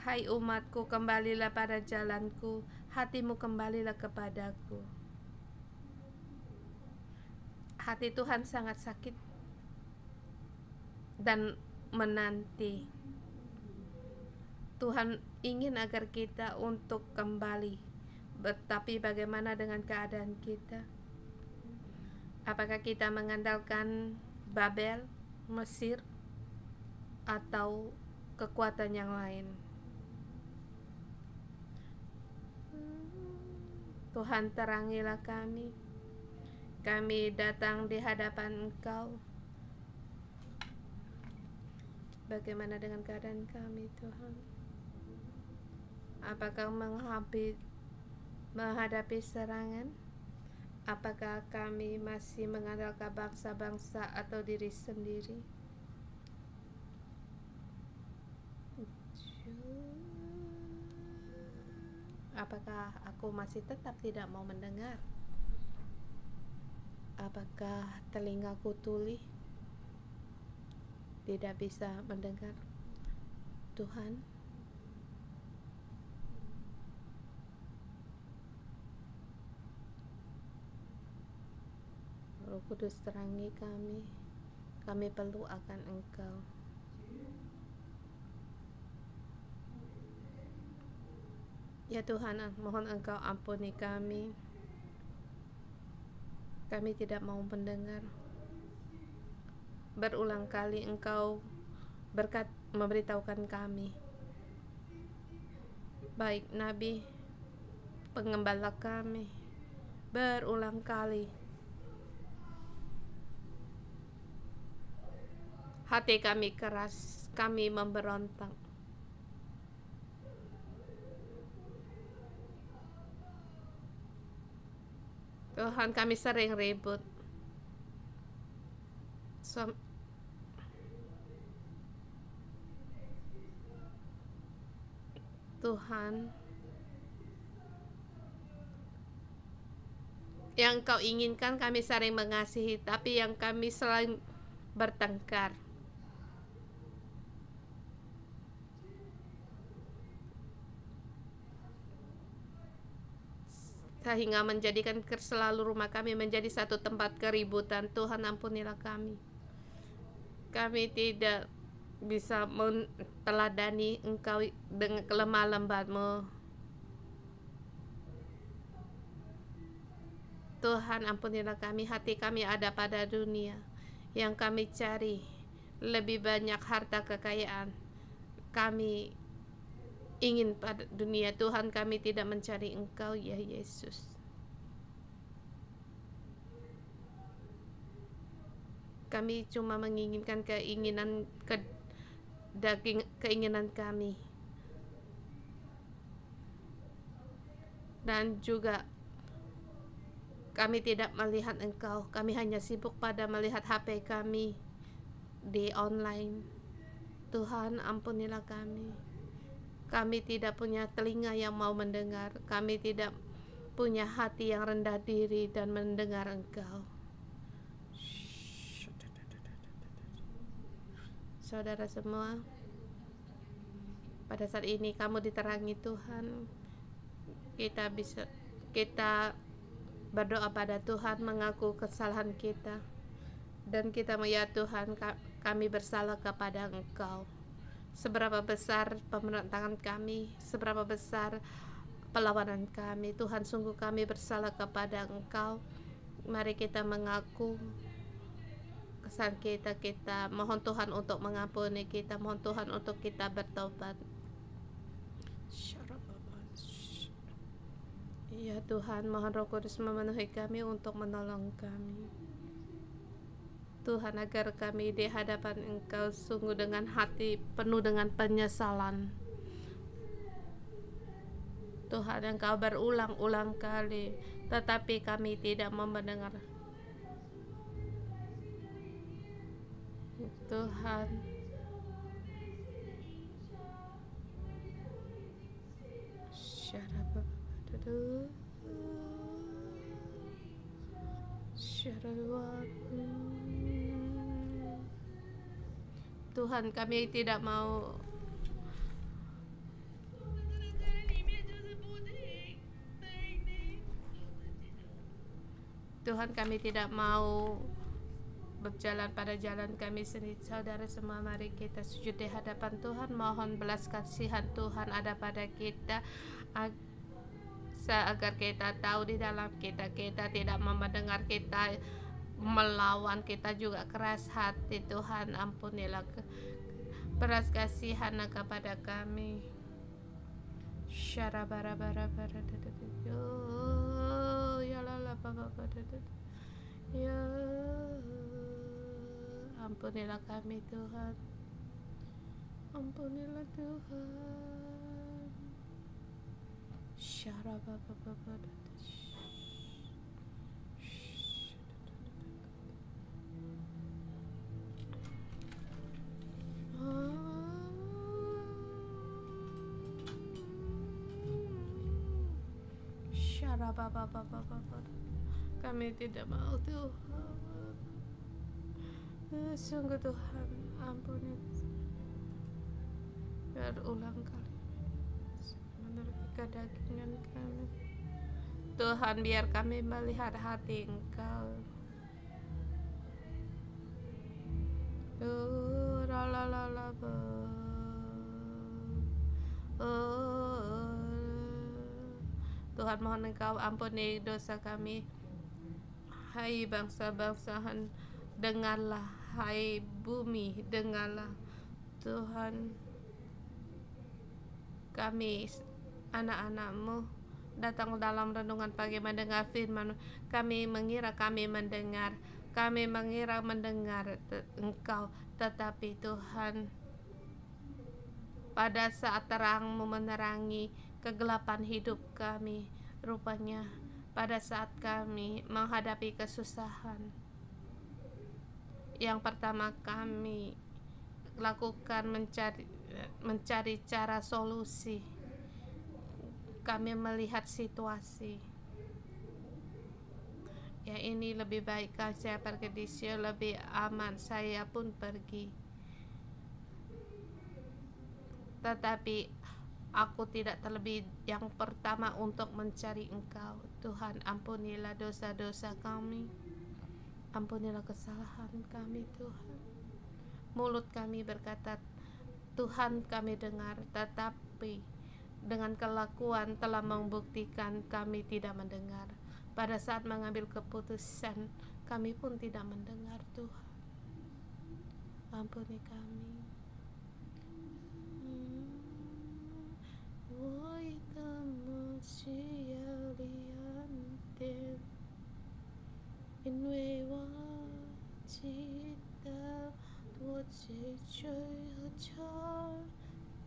Hai umatku, kembalilah pada jalanku, hatimu kembalilah kepadaku. Hati Tuhan sangat sakit dan menanti. Tuhan ingin agar kita untuk kembali. Tetapi bagaimana dengan keadaan kita? Apakah kita mengandalkan Babel, Mesir, atau kekuatan yang lain? Tuhan, terangilah kami. Kami datang di hadapan Engkau. Bagaimana dengan keadaan kami, Tuhan? Apakah menghadapi serangan? Apakah kami masih mengandalkan bangsa-bangsa atau diri sendiri? Apakah aku masih tetap tidak mau mendengar? Apakah telingaku tuli, tidak bisa mendengar? Tuhan, Roh Kudus, terangi kami. Kami perlu akan Engkau. Ya Tuhan, mohon Engkau ampuni kami. Kami tidak mau mendengar. Berulang kali Engkau memberitahukan kami, baik Nabi, pengembala kami, berulang kali. Hati kami keras, kami memberontak. Tuhan, kami sering ribut. Tuhan, yang Kau inginkan kami sering mengasihi, tapi yang kami selalu bertengkar. Sehingga menjadikan selalu rumah kami menjadi satu tempat keributan. Tuhan, ampunilah kami. Kami tidak bisa meneladani Engkau dengan kelemah lembatmu. Tuhan, ampunilah kami. Hati kami ada pada dunia. Yang kami cari lebih banyak harta kekayaan. Kami ingin pada dunia. Tuhan, kami tidak mencari Engkau, ya Yesus. Kami cuma menginginkan keinginan kami. Dan juga kami tidak melihat Engkau. Kami hanya sibuk pada melihat HP kami di online. Tuhan, ampunilah kami. Kami tidak punya telinga yang mau mendengar. Kami tidak punya hati yang rendah diri dan mendengar Engkau. Saudara semua, pada saat ini kamu diterangi Tuhan. Kita berdoa pada Tuhan, mengaku kesalahan kita, dan kita ya Tuhan, kami bersalah kepada Engkau. Seberapa besar pemberontakan kami, seberapa besar perlawanan kami, Tuhan, sungguh kami bersalah kepada Engkau. Mari kita mengaku kesalahan kita mohon Tuhan untuk mengampuni kita, mohon Tuhan untuk kita bertobat. Ya Tuhan, mohon Roh Kudus memenuhi kami untuk menolong kami. Tuhan, agar kami di hadapan Engkau sungguh dengan hati penuh dengan penyesalan. Tuhan, Engkau berulang-ulang kali, tetapi kami tidak mau mendengar. Tuhan, Tuhan, kami tidak mau Tuhan, kami tidak mau berjalan pada jalan kami sendiri. Saudara semua, mari kita sujud di hadapan Tuhan, mohon belas kasihan Tuhan ada pada kita, agar kita tahu di dalam kita tidak mau mendengar, kita melawan, kita juga keras hati. Tuhan, ampunilah belas kasihan kepada kami. Ya, ampunilah kami Tuhan, ampunilah Tuhan. Kami tidak mau Tuhan. Sungguh Tuhan, ampuni berulang kali menurut kedagingan kami. Tuhan, biar kami melihat hati Engkau. Tuhan, mohon Engkau ampuni dosa kami. Hai bangsa-bangsahan, dengarlah. Hai bumi, dengarlah. Tuhan, kami anak-anak-Mu datang dalam renungan pagi mendengar firman. Kami mengira kami mendengar, kami mengira mendengar Engkau, tetapi Tuhan, pada saat terang-Mu menerangi kegelapan hidup kami, rupanya pada saat kami menghadapi kesusahan, yang pertama kami lakukan mencari cara solusi. Kami melihat situasi, ya ini lebih baik saya pergi di sini, lebih aman, saya pun pergi. Tetapi aku tidak terlebih yang pertama untuk mencari Engkau. Tuhan, ampunilah dosa-dosa kami, ampunilah kesalahan kami Tuhan. Mulut kami berkata Tuhan, kami dengar, tetapi dengan kelakuan telah membuktikan kami tidak mendengar. Pada saat mengambil keputusan, kami pun tidak mendengar Tuhan. Ampuni kami.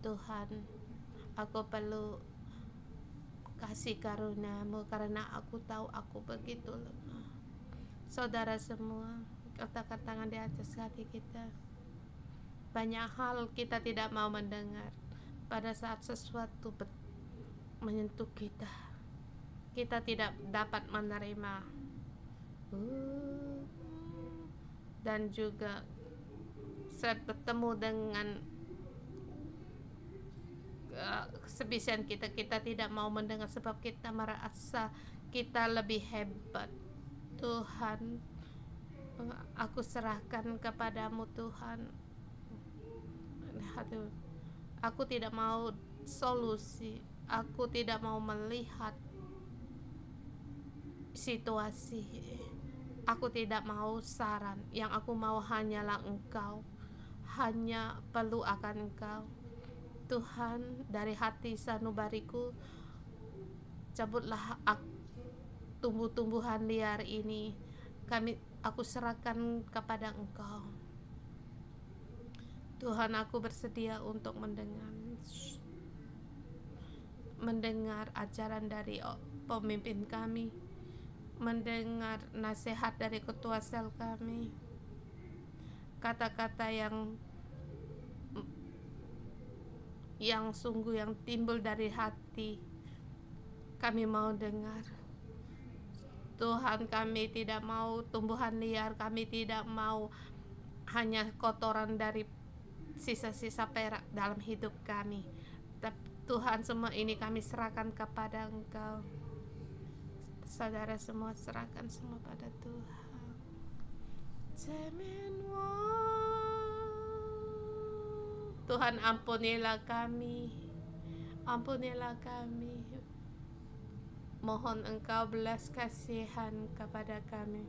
Tuhan, aku perlu kasih karunia-Mu karena aku tahu aku begitu lemah. Saudara semua, letakkan tangan di atas hati kita. Banyak hal kita tidak mau mendengar. Pada saat sesuatu menyentuh kita, kita tidak dapat menerima. Dan juga saat bertemu dengan kesebisan kita tidak mau mendengar sebab kita merasa kita lebih hebat. Tuhan, aku serahkan kepadamu Tuhan. Aku tidak mau solusi, aku tidak mau melihat situasi, aku tidak mau saran. Yang aku mau hanyalah Engkau, hanya perlu akan Engkau Tuhan. Dari hati sanubariku, cabutlah tumbuh-tumbuhan liar ini. Aku serahkan kepada Engkau Tuhan. Aku bersedia untuk mendengar ajaran dari pemimpin kami, mendengar nasihat dari ketua sel kami, kata-kata yang sungguh yang timbul dari hati. Kami mau dengar Tuhan. Kami tidak mau tumbuhan liar, kami tidak mau hanya kotoran dari sisa-sisa perak dalam hidup kami. Tuhan, semua ini kami serahkan kepada Engkau. Saudara semua serahkan semua pada Tuhan. Tuhan, ampunilah kami, ampunilah kami. Mohon Engkau belas kasihan kepada kami.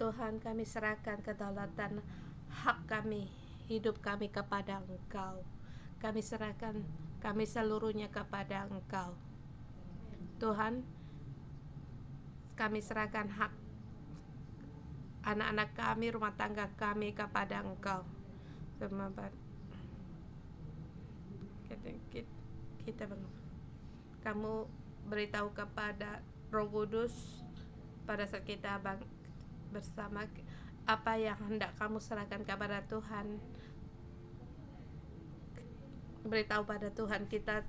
Tuhan, kami serahkan kedaulatan hak kami, hidup kami kepada Engkau. Kami serahkan kami seluruhnya kepada Engkau. Tuhan, kami serahkan hak anak-anak kami, rumah tangga kami kepada Engkau. Kita kamu beritahu kepada Roh Kudus pada saat kita bersama apa yang hendak kamu serahkan kepada Tuhan. Beritahu pada Tuhan, kita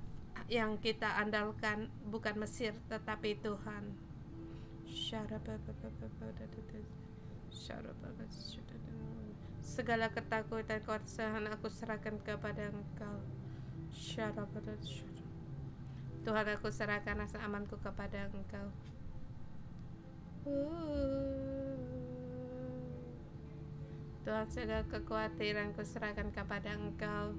yang kita andalkan bukan Mesir tetapi Tuhan. Segala ketakutan keresahan aku serahkan kepada Engkau. Tuhan, aku serahkan rasa amanku kepada Engkau. Tuhan, segala kekhawatiranku serahkan kepada Engkau.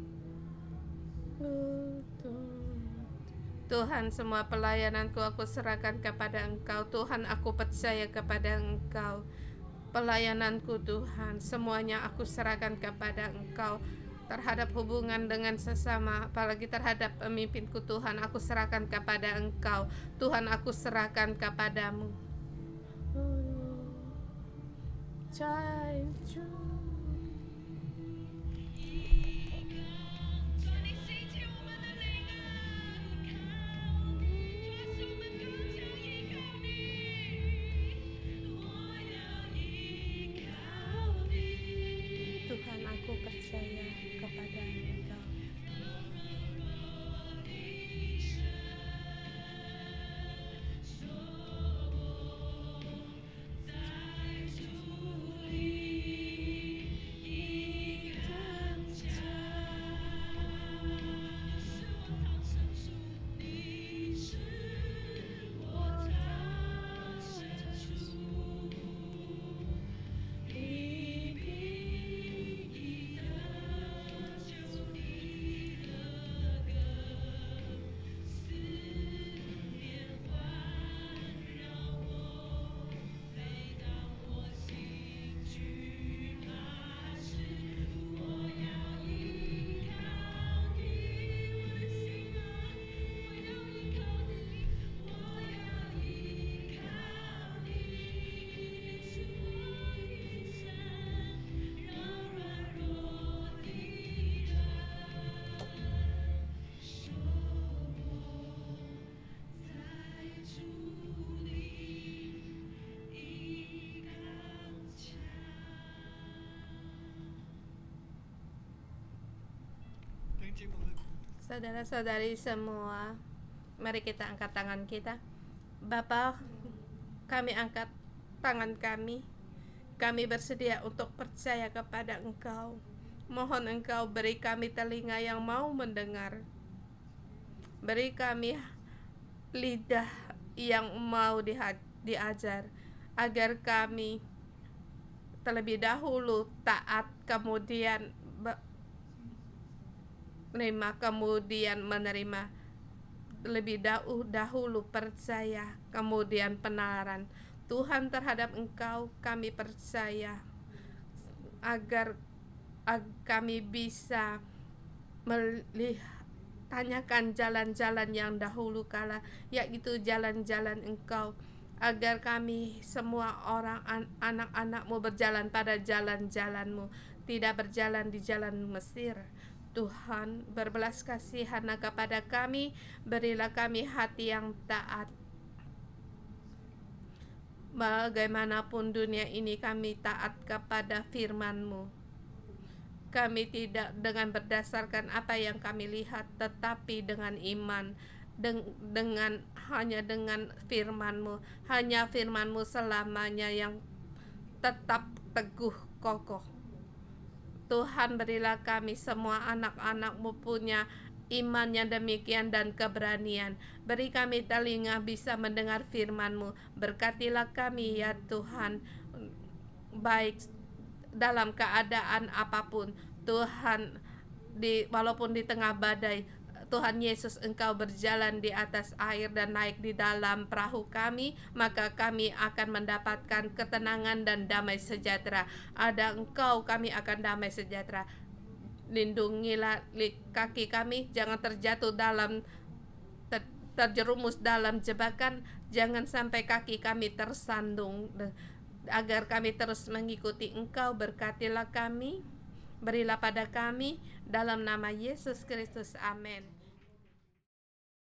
Tuhan, semua pelayananku aku serahkan kepada Engkau. Tuhan, aku percaya kepada Engkau. Pelayananku Tuhan, semuanya aku serahkan kepada Engkau. Terhadap hubungan dengan sesama, apalagi terhadap pemimpinku Tuhan, aku serahkan kepada Engkau. Tuhan, aku serahkan kepadamu. Tuhan, aku percaya kepada Engkau. Saudara-saudari semua, mari kita angkat tangan kita. Bapa, kami angkat tangan kami. Kami bersedia untuk percaya kepada Engkau. Mohon Engkau beri kami telinga yang mau mendengar. Beri kami lidah yang mau diajar, agar kami terlebih dahulu taat, kemudian menerima, lebih dahulu percaya, kemudian penaran. Tuhan, terhadap Engkau kami percaya, agar kami bisa tanyakan jalan-jalan yang dahulu kala, yaitu jalan-jalan Engkau, agar kami semua orang anak-anak-Mu berjalan pada jalan-jalan-Mu, tidak berjalan di jalan Mesir. Tuhan, berbelas kasihan kepada kami, berilah kami hati yang taat. Bagaimanapun dunia ini, kami taat kepada firman-Mu. Kami tidak dengan berdasarkan apa yang kami lihat, tetapi dengan iman, hanya dengan firman-Mu. Hanya firman-Mu selamanya yang tetap teguh kokoh. Tuhan, berilah kami semua anak-anak-Mu punya iman yang demikian dan keberanian. Beri kami telinga bisa mendengar firman-Mu. Berkatilah kami ya Tuhan, baik dalam keadaan apapun. Tuhan, walaupun di tengah badai, Tuhan Yesus, Engkau berjalan di atas air dan naik di dalam perahu kami, maka kami akan mendapatkan ketenangan dan damai sejahtera. Ada Engkau, kami akan damai sejahtera. Lindungilah kaki kami, jangan terjatuh dalam terjerumus dalam jebakan, jangan sampai kaki kami tersandung, agar kami terus mengikuti Engkau. Berkatilah kami, berilah pada kami, dalam nama Yesus Kristus, amin.